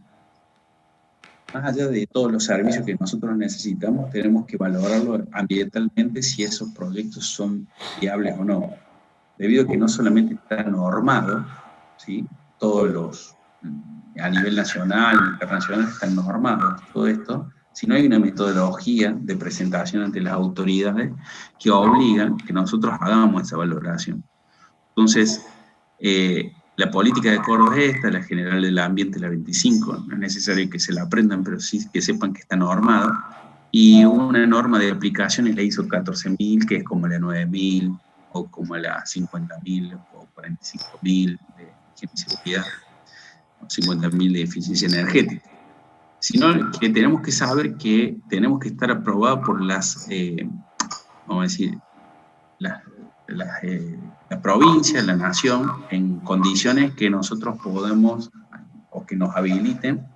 Más allá de todos los servicios que nosotros necesitamos, tenemos que valorarlo ambientalmente si esos proyectos son viables o no. Debido a que no solamente está normado, ¿sí? Todos los, a nivel nacional, internacional, están normados todo esto, sino hay una metodología de presentación ante las autoridades que obligan que nosotros hagamos esa valoración. Entonces, la política de Córdoba es esta, la general del ambiente, la 25, no es necesario que se la aprendan, pero sí que sepan que está normado, y una norma de aplicación es la ISO 14000, que es como la 9000, o como la 50.000, o 45.000 de higiene y seguridad, o 50.000 de eficiencia energética. Sino que tenemos que saber que tenemos que estar aprobados por las, vamos a decir, la provincia, la nación, en condiciones que nosotros podemos, o que nos habiliten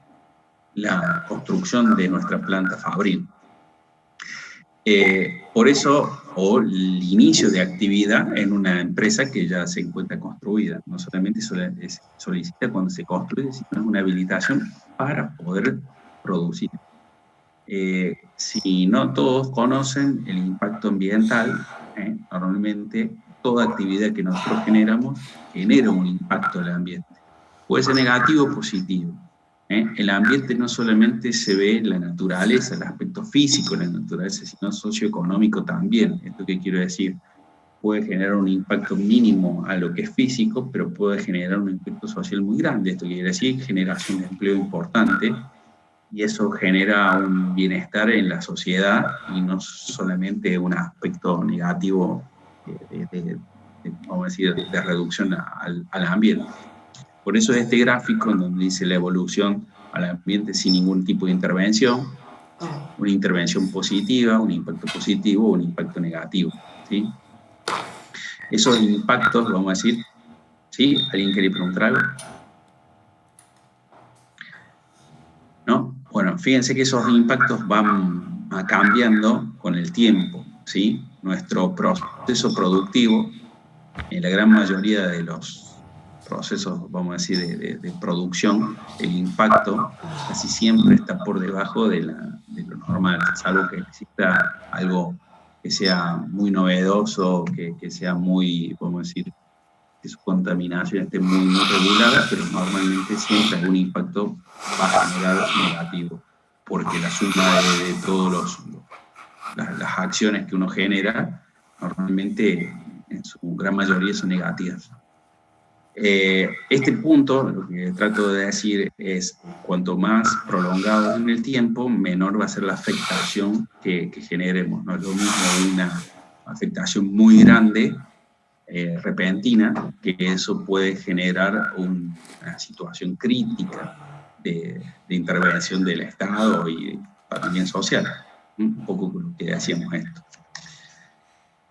la construcción de nuestra planta fabril. Por eso, o el inicio de actividad en una empresa que ya se encuentra construida. No solamente se solicita cuando se construye, sino es una habilitación para poder producir. Si no todos conocen el impacto ambiental, normalmente toda actividad que nosotros generamos genera un impacto al ambiente. Puede ser negativo o positivo. El ambiente no solamente se ve en la naturaleza, el aspecto físico de la naturaleza, sino socioeconómico también. ¿Esto qué quiero decir? Puede generar un impacto mínimo a lo que es físico, pero puede generar un impacto social muy grande. Esto quiere decir generación de empleo importante, y eso genera un bienestar en la sociedad y no solamente un aspecto negativo vamos a decir, de reducción al ambiente. Por eso este gráfico en donde dice la evolución al ambiente sin ningún tipo de intervención, una intervención positiva, un impacto positivo, un impacto negativo, ¿sí? Esos impactos, vamos a decir, ¿sí? ¿Alguien quiere preguntar algo? ¿No? Bueno, fíjense que esos impactos van cambiando con el tiempo, ¿sí? Nuestro proceso productivo, en la gran mayoría de los procesos, vamos a decir, de producción, el impacto casi siempre está por debajo de lo normal, salvo que exista algo que sea muy novedoso, que sea muy, vamos a decir, que su contaminación esté muy regulada, pero normalmente siempre algún impacto va a generar negativo, porque la suma de todas las acciones que uno genera, normalmente en su gran mayoría son negativas. Este punto, lo que trato de decir es, cuanto más prolongado en el tiempo, menor va a ser la afectación que generemos. No es lo mismo una afectación muy grande repentina, que eso puede generar una situación crítica de intervención del Estado y también social. Un poco con lo que decíamos esto.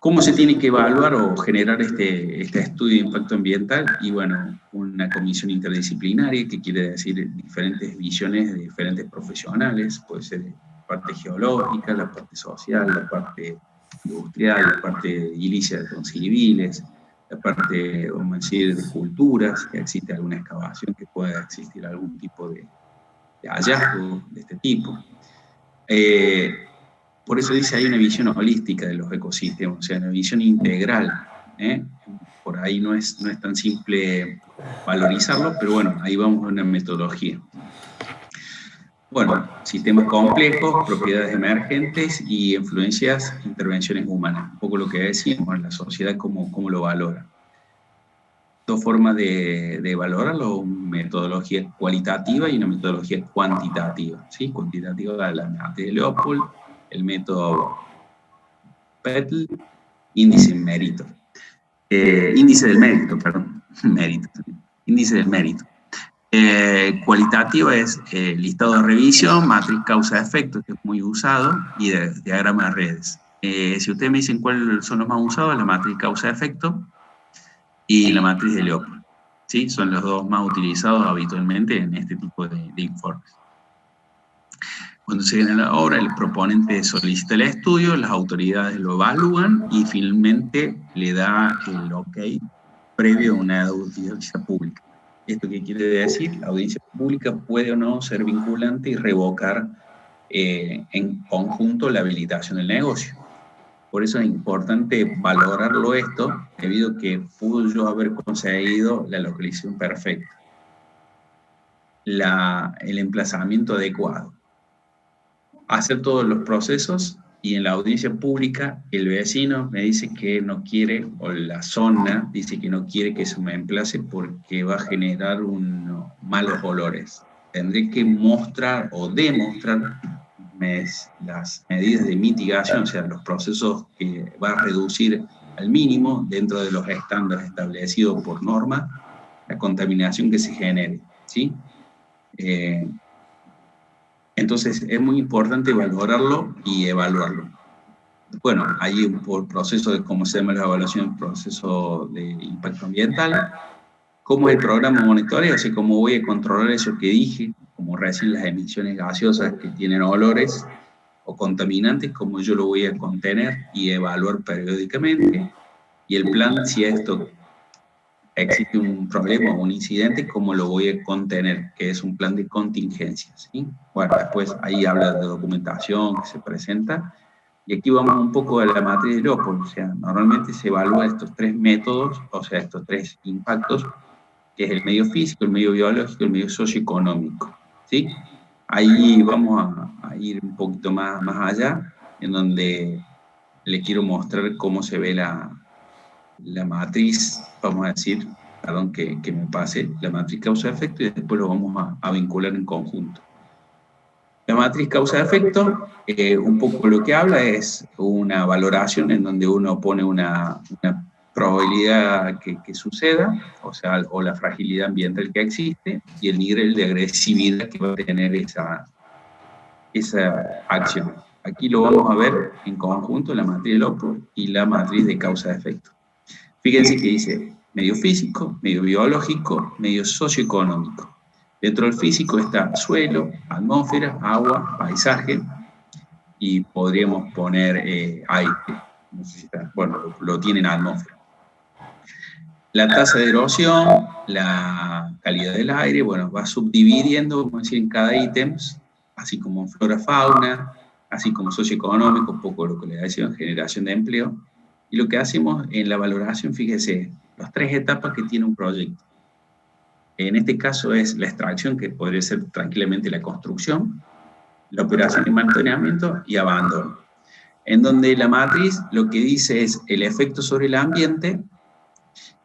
¿Cómo se tiene que evaluar o generar este estudio de impacto ambiental? Y bueno, una comisión interdisciplinaria, que quiere decir diferentes visiones de diferentes profesionales, puede ser la parte geológica, la parte social, la parte industrial, la parte edilicia de civiles, la parte, vamos a decir, de culturas, que existe alguna excavación, que pueda existir algún tipo de hallazgo de este tipo. Por eso dice, hay una visión holística de los ecosistemas, o sea, una visión integral. Por ahí no es tan simple valorizarlo, pero bueno, ahí vamos a una metodología. Bueno, sistemas complejos, propiedades emergentes y influencias, intervenciones humanas. Un poco lo que decíamos, la sociedad cómo lo valora. Dos formas de valorarlo, una metodología cualitativa y una metodología cuantitativa. ¿Sí? Cuantitativa, la matriz de Leopold, el método PETL, índice del mérito. Índice del mérito, perdón. Mérito. Índice del mérito. Cualitativa es listado de revisión, matriz causa-efecto, que es muy usado, y diagrama de redes. Si ustedes me dicen cuáles son los más usados, la matriz causa-efecto y la matriz de Leopold. ¿Sí? Son los dos más utilizados habitualmente en este tipo de informes. Cuando se gana la obra, el proponente solicita el estudio, las autoridades lo evalúan y finalmente le da el ok previo a una audiencia pública. ¿Esto qué quiere decir? La audiencia pública puede o no ser vinculante y revocar en conjunto la habilitación del negocio. Por eso es importante valorarlo esto, debido a que pudo yo haber conseguido la localización perfecta, el emplazamiento adecuado, hacer todos los procesos, y en la audiencia pública el vecino me dice que no quiere, o la zona dice que no quiere que se me emplace porque va a generar unos malos olores. Tendré que mostrar o demostrar las medidas de mitigación, o sea, los procesos que va a reducir al mínimo, dentro de los estándares establecidos por norma, la contaminación que se genere, ¿sí? Entonces es muy importante valorarlo y evaluarlo. Bueno, hay un proceso de, ¿cómo se llama la evaluación? Proceso de impacto ambiental. ¿Cómo es el programa monitoreo? O sea, ¿cómo voy a controlar eso que dije? Como recién las emisiones gaseosas que tienen olores o contaminantes, ¿cómo yo lo voy a contener y evaluar periódicamente? Y el plan, si esto existe un problema o un incidente, ¿cómo lo voy a contener? Que es un plan de contingencia, ¿sí? Bueno, después ahí habla de documentación que se presenta. Y aquí vamos un poco a la matriz de Leopold. O sea, normalmente se evalúa estos tres métodos, o sea, estos tres impactos, que es el medio físico, el medio biológico y el medio socioeconómico, ¿sí? Ahí vamos a ir un poquito más allá, en donde le quiero mostrar cómo se ve la matriz, vamos a decir, perdón que me pase, la matriz causa-efecto, y después lo vamos a vincular en conjunto. La matriz causa-efecto, un poco lo que habla es una valoración en donde uno pone una probabilidad que suceda, o sea, o la fragilidad ambiental que existe, y el nivel de agresividad que va a tener esa acción. Aquí lo vamos a ver en conjunto, la matriz de Leopold y la matriz de causa-efecto. Fíjense que dice medio físico, medio biológico, medio socioeconómico. Dentro del físico está suelo, atmósfera, agua, paisaje, y podríamos poner aire. No sé si está, bueno, lo tiene en atmósfera. La tasa de erosión, la calidad del aire, bueno, va subdividiendo, vamos a decir, en cada ítem, así como en flora, fauna, así como socioeconómico, un poco lo que le decía, generación de empleo. Y lo que hacemos en la valoración, fíjese, las tres etapas que tiene un proyecto. En este caso es la extracción, que podría ser tranquilamente la construcción, la operación de mantenimiento y abandono. En donde la matriz lo que dice es el efecto sobre el ambiente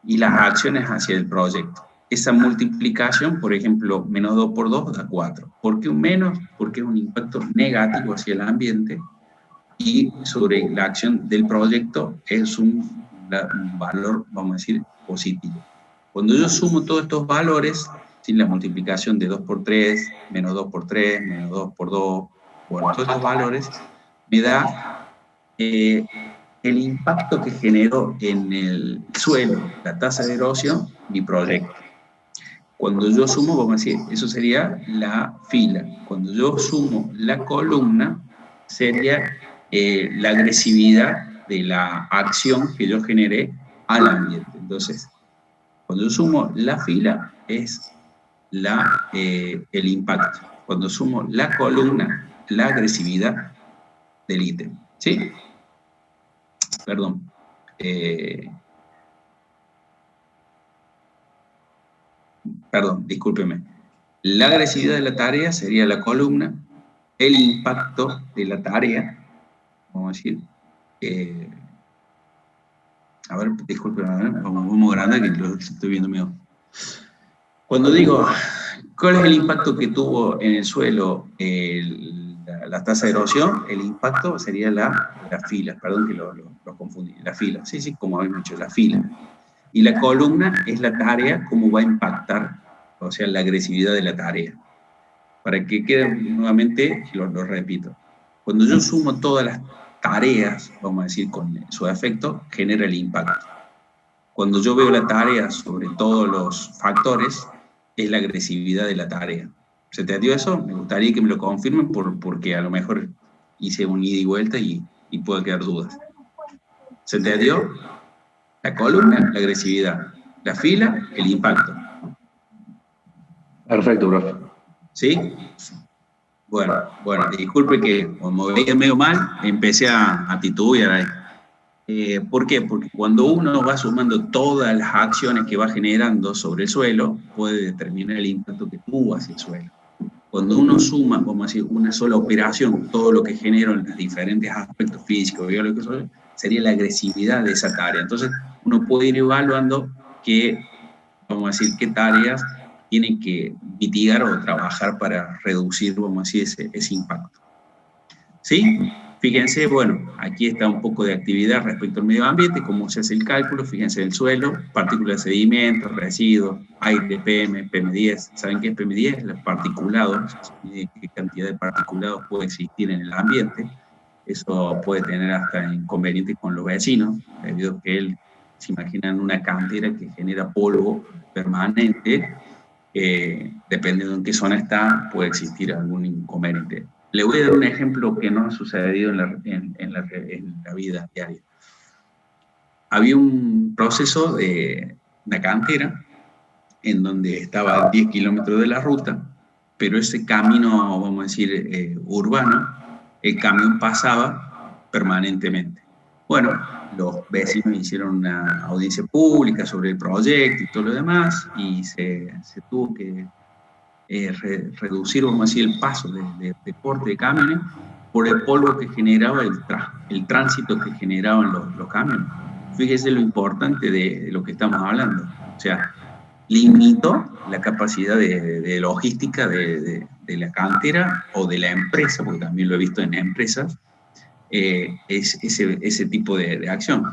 y las acciones hacia el proyecto. Esa multiplicación, por ejemplo, menos 2 por 2 da 4. ¿Por qué un menos? Porque es un impacto negativo hacia el ambiente, y sobre la acción del proyecto es un un valor, vamos a decir, positivo. Cuando yo sumo todos estos valores, sin la multiplicación de 2 por 3, menos 2 por 3, menos 2 por 2, bueno, todos estos valores, me da el impacto que generó en el suelo, la tasa de erosión, mi proyecto. Cuando yo sumo, vamos a decir, eso sería la fila. Cuando yo sumo la columna, sería la agresividad de la acción que yo generé al ambiente. Entonces, cuando yo sumo la fila, es el impacto. Cuando sumo la columna, la agresividad del ítem. ¿Sí? Perdón. Perdón, discúlpeme. La agresividad de la tarea sería la columna, el impacto de la tarea, vamos a decir, a ver, discúlpeme, vamos grande que lo estoy viendo mío. Cuando digo, ¿cuál es el impacto que tuvo en el suelo la tasa de erosión? El impacto sería la fila, perdón que lo confundí, la fila, sí, como habíamos dicho, la fila. Y la columna es la tarea, cómo va a impactar, o sea, la agresividad de la tarea. Para que quede nuevamente, lo repito, cuando yo sumo todas las tareas, vamos a decir, con su efecto, genera el impacto. Cuando yo veo la tarea sobre todos los factores, es la agresividad de la tarea. ¿Se te dio eso? Me gustaría que me lo confirmen porque a lo mejor hice un ida y vuelta y puede quedar dudas. ¿Se te dio? La columna, la agresividad. La fila, el impacto. Perfecto, profe. ¿Sí? Bueno, disculpe que como me veía medio mal, empecé a titubear ahí. ¿Por qué? Porque cuando uno va sumando todas las acciones que va generando sobre el suelo, puede determinar el impacto que tuvo hacia el suelo. Cuando uno suma, vamos a decir, una sola operación, todo lo que genera en los diferentes aspectos físicos, biológicos, sería la agresividad de esa tarea. Entonces, uno puede ir evaluando vamos a decir, qué tareas tienen que mitigar o trabajar para reducir, vamos a decir, ese impacto. ¿Sí? Fíjense, bueno, aquí está un poco de actividad respecto al medio ambiente, cómo se hace el cálculo, fíjense el suelo, partículas de sedimentos, residuos, aire, PM, PM10. ¿Saben qué es PM10? Los particulados, qué cantidad de particulados puede existir en el ambiente. Eso puede tener hasta inconvenientes con los vecinos, debido a que se imaginan una cantera que genera polvo permanente, dependiendo de en qué zona está, puede existir algún inconveniente. Le voy a dar un ejemplo que no ha sucedido en la vida diaria. Había un proceso de una cantera en donde estaba a 10 kilómetros de la ruta, pero ese camino, vamos a decir, urbano, el camión pasaba permanentemente. Bueno, los vecinos hicieron una audiencia pública sobre el proyecto y todo lo demás, y se tuvo que reducir, vamos a decir, el paso de porte de camiones por el polvo que generaba el tránsito que generaban los camiones. Fíjese lo importante de lo que estamos hablando. O sea, limitó la capacidad de logística de la cantera o de la empresa, porque también lo he visto en empresas, ese tipo de acción.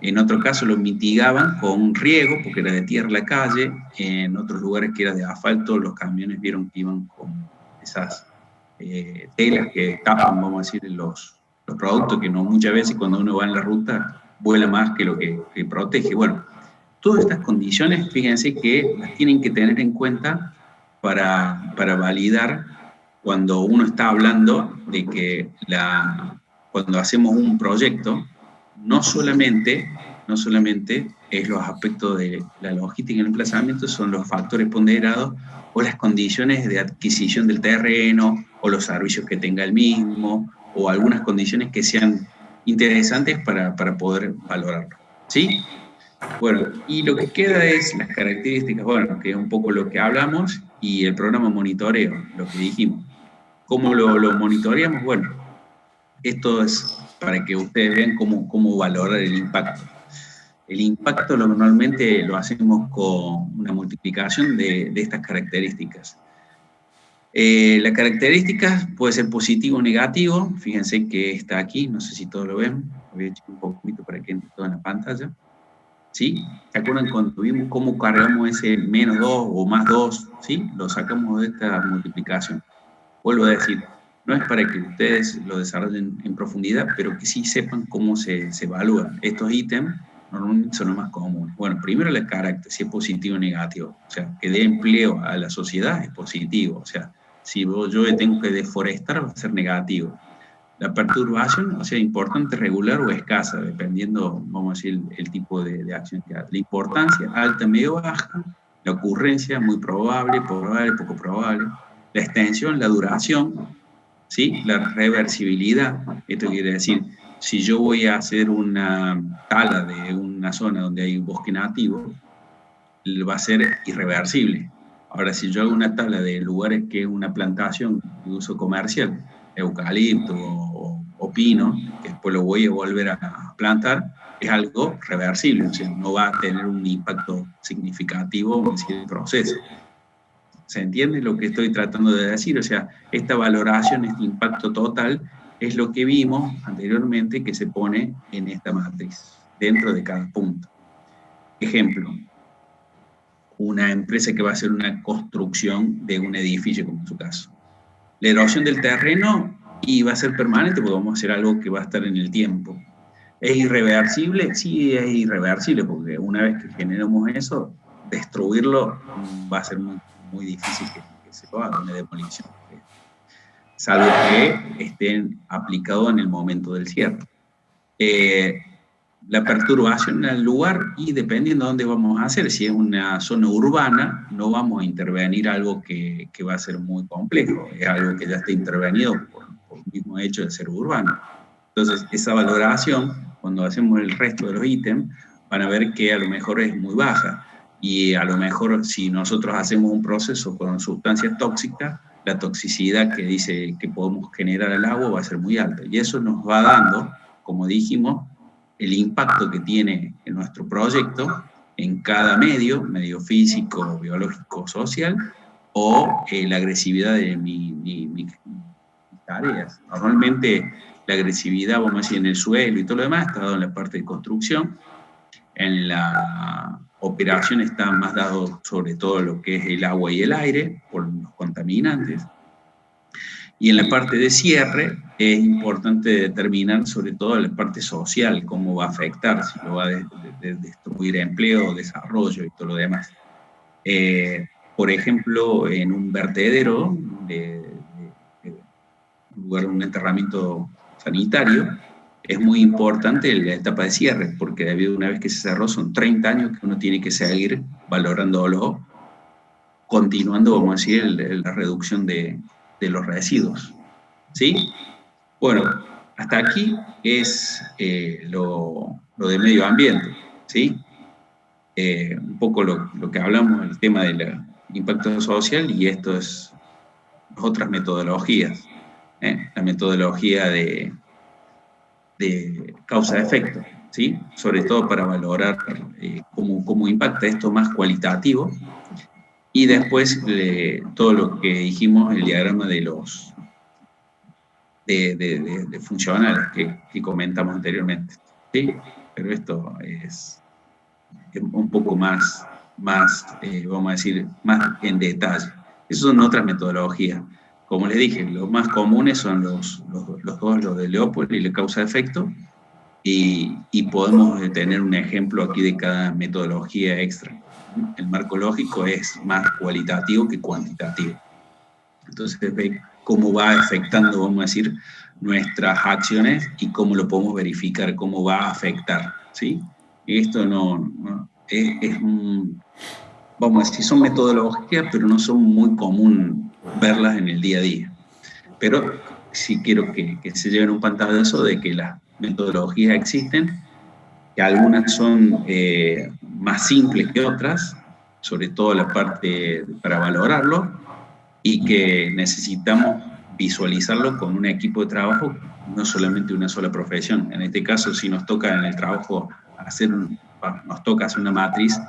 En otro caso lo mitigaban con riego, porque era de tierra la calle. En otros lugares que era de asfalto, los camiones vieron que iban con esas telas que tapan, vamos a decir, los productos, que no muchas veces cuando uno va en la ruta vuela más que lo que protege. Bueno, todas estas condiciones, fíjense que las tienen que tener en cuenta para validar cuando uno está hablando de que cuando hacemos un proyecto, no solamente es los aspectos de la logística y el emplazamiento, son los factores ponderados o las condiciones de adquisición del terreno o los servicios que tenga el mismo o algunas condiciones que sean interesantes para poder valorarlo. ¿Sí? Bueno, y lo que queda es las características, bueno, que es un poco lo que hablamos, y el programa monitoreo, lo que dijimos. ¿Cómo lo monitoreamos? Bueno, esto es para que ustedes vean cómo valorar el impacto. El impacto normalmente lo hacemos con una multiplicación de estas características. La característica puede ser positivo o negativo. Fíjense que está aquí, no sé si todos lo ven. Voy a echar un poquito para que entre todo en la pantalla. ¿sí? ¿Se acuerdan cuando vimos cómo cargamos ese menos 2 o más 2? ¿Sí? Lo sacamos de esta multiplicación. Vuelvo a decir, no es para que ustedes lo desarrollen en profundidad, pero que sí sepan cómo se evalúan. Estos ítems normalmente son los más comunes. Bueno, primero el carácter, si es positivo o negativo. O sea, que dé empleo a la sociedad es positivo. O sea, si yo tengo que deforestar, va a ser negativo. La perturbación, o sea, importante, regular o escasa, dependiendo, vamos a decir, el tipo de acción que haga. La importancia, alta, medio, baja. La ocurrencia, muy probable, poco probable. La extensión, la duración, ¿sí? La reversibilidad. Esto quiere decir, si yo voy a hacer una tala de una zona donde hay un bosque nativo, va a ser irreversible. Ahora, si yo hago una tala de lugares que es una plantación de uso comercial, eucalipto o pino, que después lo voy a volver a plantar, es algo reversible, o sea, no va a tener un impacto significativo en el proceso. ¿Se entiende lo que estoy tratando de decir? O sea, esta valoración, este impacto total, es lo que vimos anteriormente que se pone en esta matriz, dentro de cada punto. Ejemplo, una empresa que va a hacer una construcción de un edificio, como en su caso. La erosión del terreno y va a ser permanente porque vamos a hacer algo que va a estar en el tiempo. ¿Es irreversible? Sí, es irreversible, porque una vez que generamos eso, destruirlo va a ser muy difícil que se lo haga una demolición. Salvo que estén aplicados en el momento del cierre. La perturbación en el lugar y dependiendo de dónde vamos a hacer, si es una zona urbana, no vamos a intervenir algo que va a ser muy complejo, es algo que ya está intervenido por el mismo hecho de ser urbano. Entonces, esa valoración, cuando hacemos el resto de los ítems, van a ver que a lo mejor es muy baja y a lo mejor si nosotros hacemos un proceso con sustancias tóxicas, la toxicidad que dice que podemos generar al agua va a ser muy alta y eso nos va dando, como dijimos, el impacto que tiene en nuestro proyecto en cada medio físico, biológico, social, o la agresividad de mis tareas. Normalmente la agresividad, vamos a decir, en el suelo y todo lo demás está dado en la parte de construcción. En la operación está más dado sobre todo lo que es el agua y el aire, por los contaminantes. Y en la parte de cierre es importante determinar sobre todo la parte social, cómo va a afectar, si lo va a destruir empleo, desarrollo y todo lo demás. Por ejemplo, en un vertedero, un lugar de un enterramiento sanitario, es muy importante la etapa de cierre, porque debido a una vez que se cerró son 30 años que uno tiene que seguir valorándolo, continuando, vamos a decir, la reducción de los residuos. ¿Sí? Bueno, hasta aquí es lo de medio ambiente, ¿sí? Un poco lo que hablamos, el tema del impacto social, y esto es otras metodologías. La metodología de causa-efecto, ¿sí? Sobre todo para valorar cómo impacta esto más cualitativo. Y después todo lo que dijimos, el diagrama de los de funcionales que comentamos anteriormente, ¿sí? Pero esto es un poco más vamos a decir, más en detalle. Esas son otras metodologías. Como les dije, los más comunes son los dos, los de Leopold y la causa-efecto, y podemos tener un ejemplo aquí de cada metodología extra. El marco lógico es más cualitativo que cuantitativo. Entonces, ve cómo va afectando, vamos a decir, nuestras acciones y cómo lo podemos verificar, cómo va a afectar, ¿sí? Esto vamos a decir, son metodologías, pero no son muy común verlas en el día a día. Pero sí quiero que se lleven un pantallazo de que las metodologías existen, que algunas son más simples que otras, sobre todo la parte para valorarlo, y que necesitamos visualizarlo con un equipo de trabajo, no solamente una sola profesión. En este caso, si nos toca en el trabajo nos toca hacer una matriz,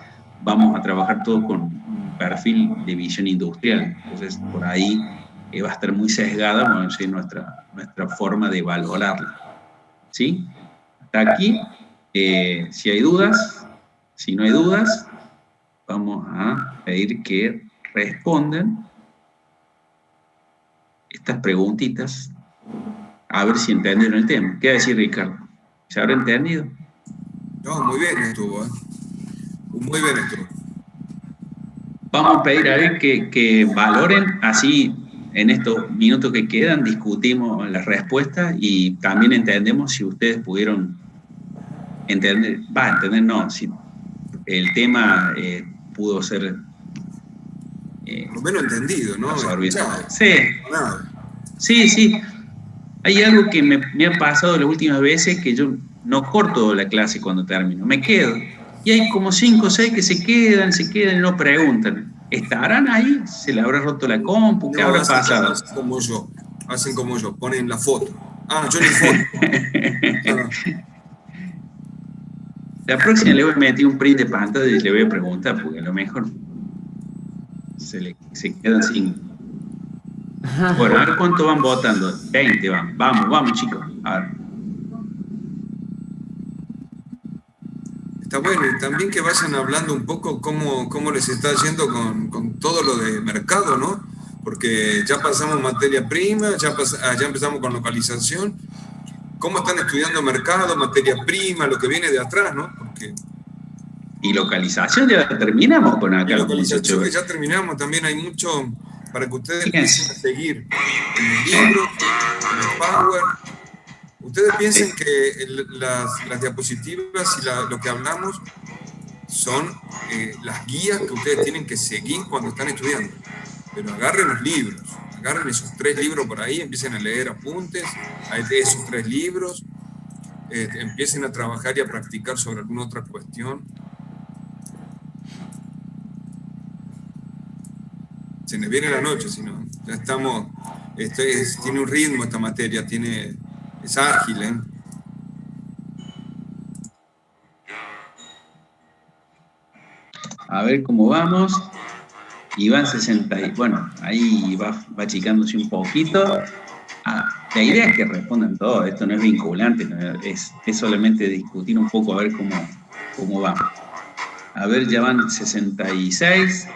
vamos a trabajar todo con un perfil de visión industrial. Entonces, por ahí va a estar muy sesgada, vamos a decir, nuestra forma de valorarla. ¿Sí? Hasta aquí, si hay dudas, Si no hay dudas, vamos a pedir que respondan estas preguntitas, a ver si entendieron el tema. ¿Qué va a decir Ricardo? ¿Se habrá entendido? No, muy bien estuvo, ¿eh? Muy bien estuvo. Vamos a pedir a ver que valoren, así en estos minutos que quedan discutimos las respuestas y también entendemos si ustedes pudieron entender, no, si el tema pudo ser Por lo menos entendido, ¿no? absorbido. Escuchado. Sí, sí. Hay algo que me ha pasado las últimas veces, que yo no corto la clase cuando termino, me quedo. Y hay como 5 o 6 que se quedan y no preguntan. ¿Estarán ahí? ¿Se le habrá roto la compu? ¿Qué habrá pasado? Hacen como yo, ponen la foto. Ah, yo ni foto. La próxima le voy a meter un print de pantalla y le voy a preguntar, porque a lo mejor se quedan sin... Bueno, a ver cuánto van votando. 20 van. Vamos, chicos. A ver. Está bueno, y también que vayan hablando un poco cómo les está yendo con todo lo de mercado, ¿no? Porque ya pasamos materia prima, ya empezamos con localización. ¿Cómo están estudiando mercado, materia prima, lo que viene de atrás, ¿no? Porque... ¿Y localización ya terminamos con acá? Y localización que ya terminamos, también hay mucho para que ustedes empiecen a seguir en el libro, en el Power. Ustedes piensen que las diapositivas y lo que hablamos son las guías que ustedes tienen que seguir cuando están estudiando. Pero agarren los libros, agarren esos 3 libros por ahí, empiecen a leer apuntes de esos 3 libros, empiecen a trabajar y a practicar sobre alguna otra cuestión. Se nos viene la noche, si no. Ya estamos... tiene un ritmo esta materia, es ágil, ¿eh? A ver cómo vamos. Iván 60, bueno, ahí va achicándose un poquito. La idea es que respondan todo, esto no es vinculante, es solamente discutir un poco a ver cómo vamos. A ver, ya van 66.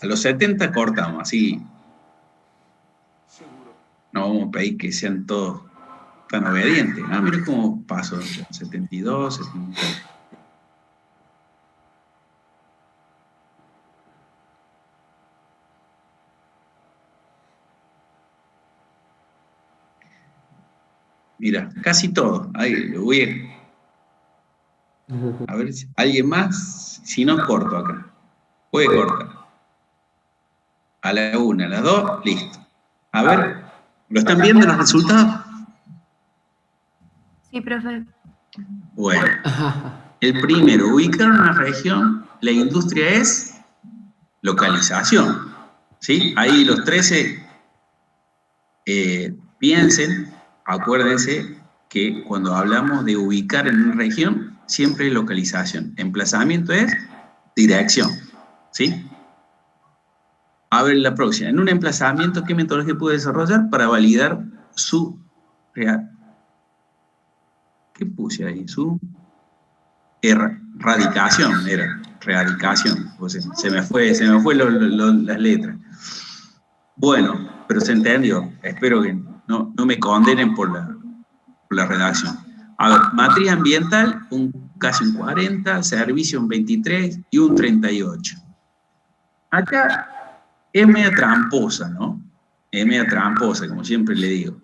A los 70 cortamos, así. No vamos a pedir que sean todos tan obedientes. Mira cómo pasó. 72, 73. Mira, casi todo. Ahí lo voy a ver si alguien más. Si no, corto acá. Puede cortar. A la 1, a la 2, listo. A ver, ¿lo están viendo los resultados? Sí, profe. Bueno, el primero, ubicar una región, la industria es localización. ¿Sí? Ahí los 13 piensen, acuérdense que cuando hablamos de ubicar en una región, siempre es localización. Emplazamiento es dirección. ¿Sí? A ver, la próxima. En un emplazamiento, ¿qué metodología puede desarrollar para validar su... ¿Qué puse ahí? Su erradicación, era erradicación. O sea, se me fue las letras. Bueno, pero se entendió. Espero que no me condenen por la redacción. A ver, matriz ambiental, casi un 40, servicio un 23 y un 38. Acá es media tramposa, ¿no? Es media tramposa, como siempre le digo.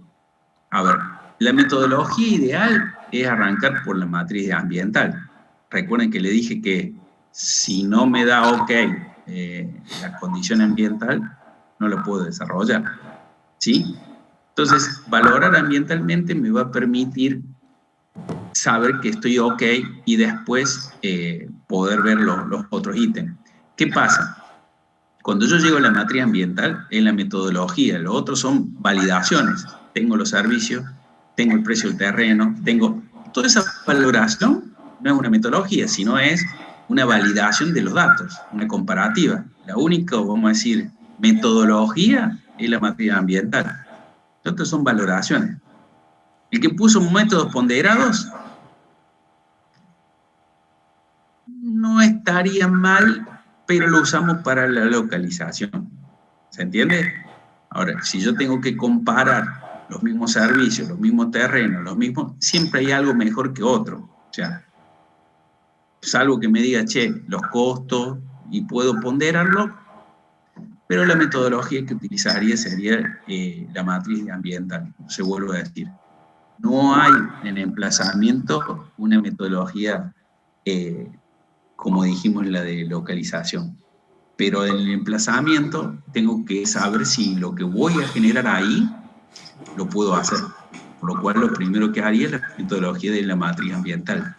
A ver, la metodología ideal es arrancar por la matriz ambiental. Recuerden que le dije que si no me da ok la condición ambiental, no lo puedo desarrollar. ¿Sí? Entonces, valorar ambientalmente me va a permitir saber que estoy ok y después poder ver los otros ítems. ¿Qué pasa? Cuando yo llego a la matriz ambiental, es la metodología, los otros son validaciones. Tengo los servicios, tengo el precio del terreno, tengo... Toda esa valoración no es una metodología, sino es una validación de los datos, una comparativa. La única, vamos a decir, metodología es la matriz ambiental. Los otros son valoraciones. El que puso métodos ponderados estaría mal, pero lo usamos para la localización. ¿Se entiende? Ahora, si yo tengo que comparar los mismos servicios, los mismos terrenos, siempre hay algo mejor que otro. O sea, salvo que me diga, che, los costos, y puedo ponderarlo, pero la metodología que utilizaría sería la matriz ambiental, se vuelvo a decir. No hay en emplazamiento una metodología, como dijimos, la de localización. Pero en el emplazamiento tengo que saber si lo que voy a generar ahí lo puedo hacer. Por lo cual lo primero que haría es la metodología de la matriz ambiental.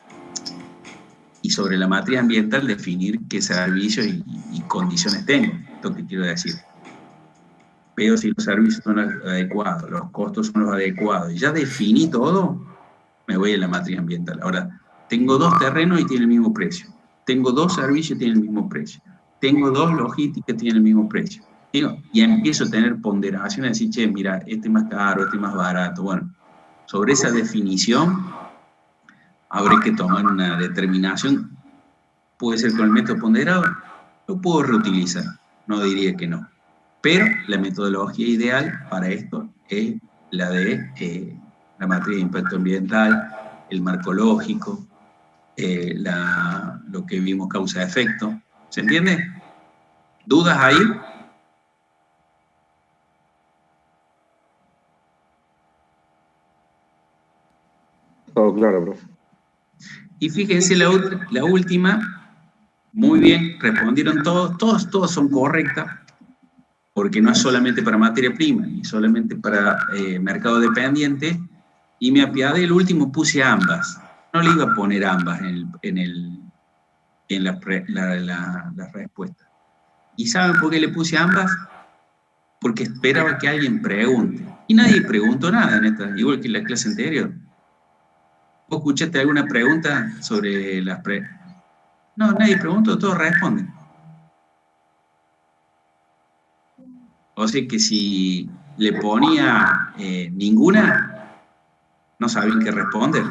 Y sobre la matriz ambiental definir qué servicios y condiciones tengo, esto que quiero decir. Pero si los servicios son adecuados, los costos son los adecuados, y ya definí todo, me voy a la matriz ambiental. Ahora, tengo 2 terrenos y tienen el mismo precio. Tengo 2 servicios y tienen el mismo precio. Tengo 2 logísticas y tienen el mismo precio. Y empiezo a tener ponderaciones, decir, che, mira, este es más caro, este es más barato. Bueno, sobre esa definición habrá que tomar una determinación. Puede ser con el método ponderado, lo puedo reutilizar, no diría que no. Pero la metodología ideal para esto es la de la matriz de impacto ambiental, el marco lógico, lo que vimos causa-efecto. ¿Se entiende? ¿Dudas ahí? Todo claro, profe. Y fíjense la última, muy bien, respondieron todos son correctas, porque no es solamente para materia prima, ni solamente para mercado dependiente, y me apiadé, el último puse ambas. No le iba a poner ambas en la respuesta. ¿Y saben por qué le puse ambas? Porque esperaba que alguien pregunte. Y nadie preguntó nada en esta, igual que en la clase anterior. ¿Vos escuchaste alguna pregunta sobre las No, nadie preguntó, todos responden. O sea que si le ponía ninguna, no sabían qué responder.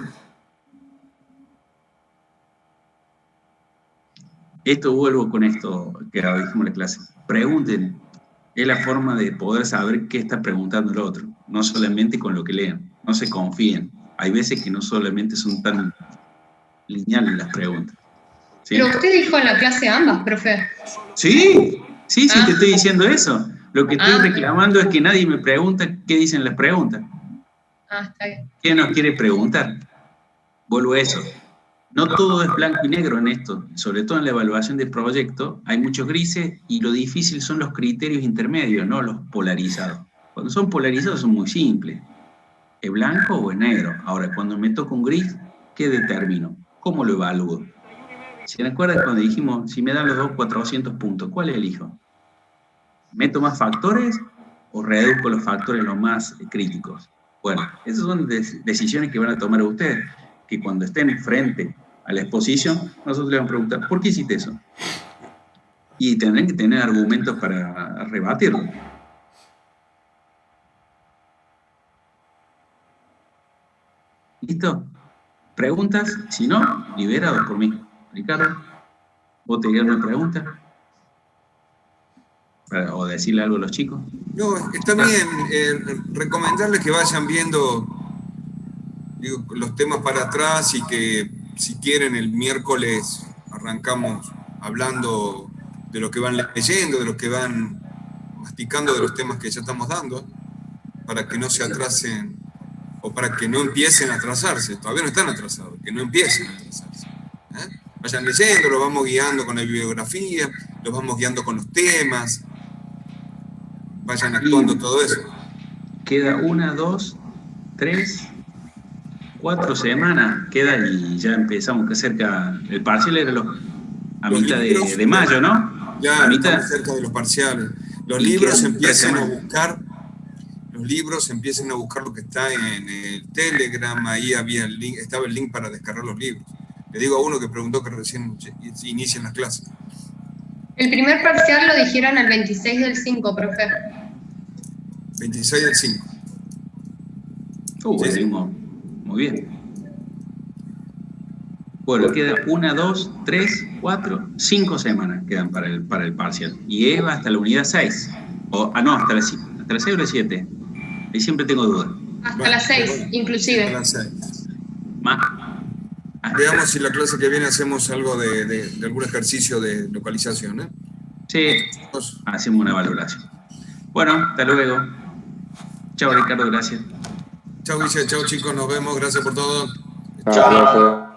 Esto vuelvo con esto que dijimos en la clase. Pregunten. Es la forma de poder saber qué está preguntando el otro. No solamente con lo que lean. No se confíen. Hay veces que no solamente son tan lineales las preguntas. ¿Sí? Pero usted dijo en la clase ambas, profe. Sí, te estoy diciendo eso. Lo que estoy reclamando es que nadie me pregunta qué dicen las preguntas. Está bien. ¿Qué nos quiere preguntar? Vuelvo a eso. No todo es blanco y negro en esto, sobre todo en la evaluación de proyecto, hay muchos grises y lo difícil son los criterios intermedios, no los polarizados. Cuando son polarizados son muy simples, ¿es blanco o es negro? Ahora, cuando me toca un gris, ¿qué determino? ¿Cómo lo evalúo? ¿Se acuerdan cuando dijimos, si me dan los dos 400 puntos, cuál elijo? ¿Meto más factores o reduzco los factores los más críticos? Bueno, esas son decisiones que van a tomar ustedes, que cuando estén frente a la exposición, nosotros les vamos a preguntar, ¿por qué hiciste eso? Y tendrán que tener argumentos para rebatirlo. ¿Listo? ¿Preguntas? Si no, liberado por mí. Ricardo, ¿vos tenías una pregunta? ¿O decirle algo a los chicos? No, está bien. Recomendarles que vayan viendo los temas para atrás y que si quieren el miércoles arrancamos hablando de lo que van leyendo, de lo que van masticando de los temas que ya estamos dando, para que no se atrasen o para que no empiecen a atrasarse. Todavía no están atrasados, que no empiecen a atrasarse. Vayan leyendo, los vamos guiando con la bibliografía, los vamos guiando con los temas, vayan actuando todo eso. Queda 1, 2, 3, 4 semanas, queda y ya empezamos que cerca, el parcial era a mitad de mayo, ¿no? Ya estamos cerca de los parciales. Los libros empiezan a buscar. Los libros empiecen a buscar lo que está en el Telegram, ahí había el link, estaba el link para descargar los libros. Le digo a uno que preguntó que recién inician las clases. El primer parcial lo dijeron el 26 del 5, profe. 26 del 5. Sí. Muy bien. Bueno, queda 1, 2, 3, 4, 5 semanas quedan para el parcial. Y Eva hasta la unidad 6. No, hasta la 6 o la 7. Ahí siempre tengo dudas. Hasta las 6, inclusive. Hasta las 6. Más. Veamos si la clase que viene hacemos algo de algún ejercicio de localización, ¿eh? Sí, hacemos una valoración. Bueno, hasta luego. Chao, Ricardo, gracias. Chao, Guille, chao, chicos, nos vemos, gracias por todo. Chao.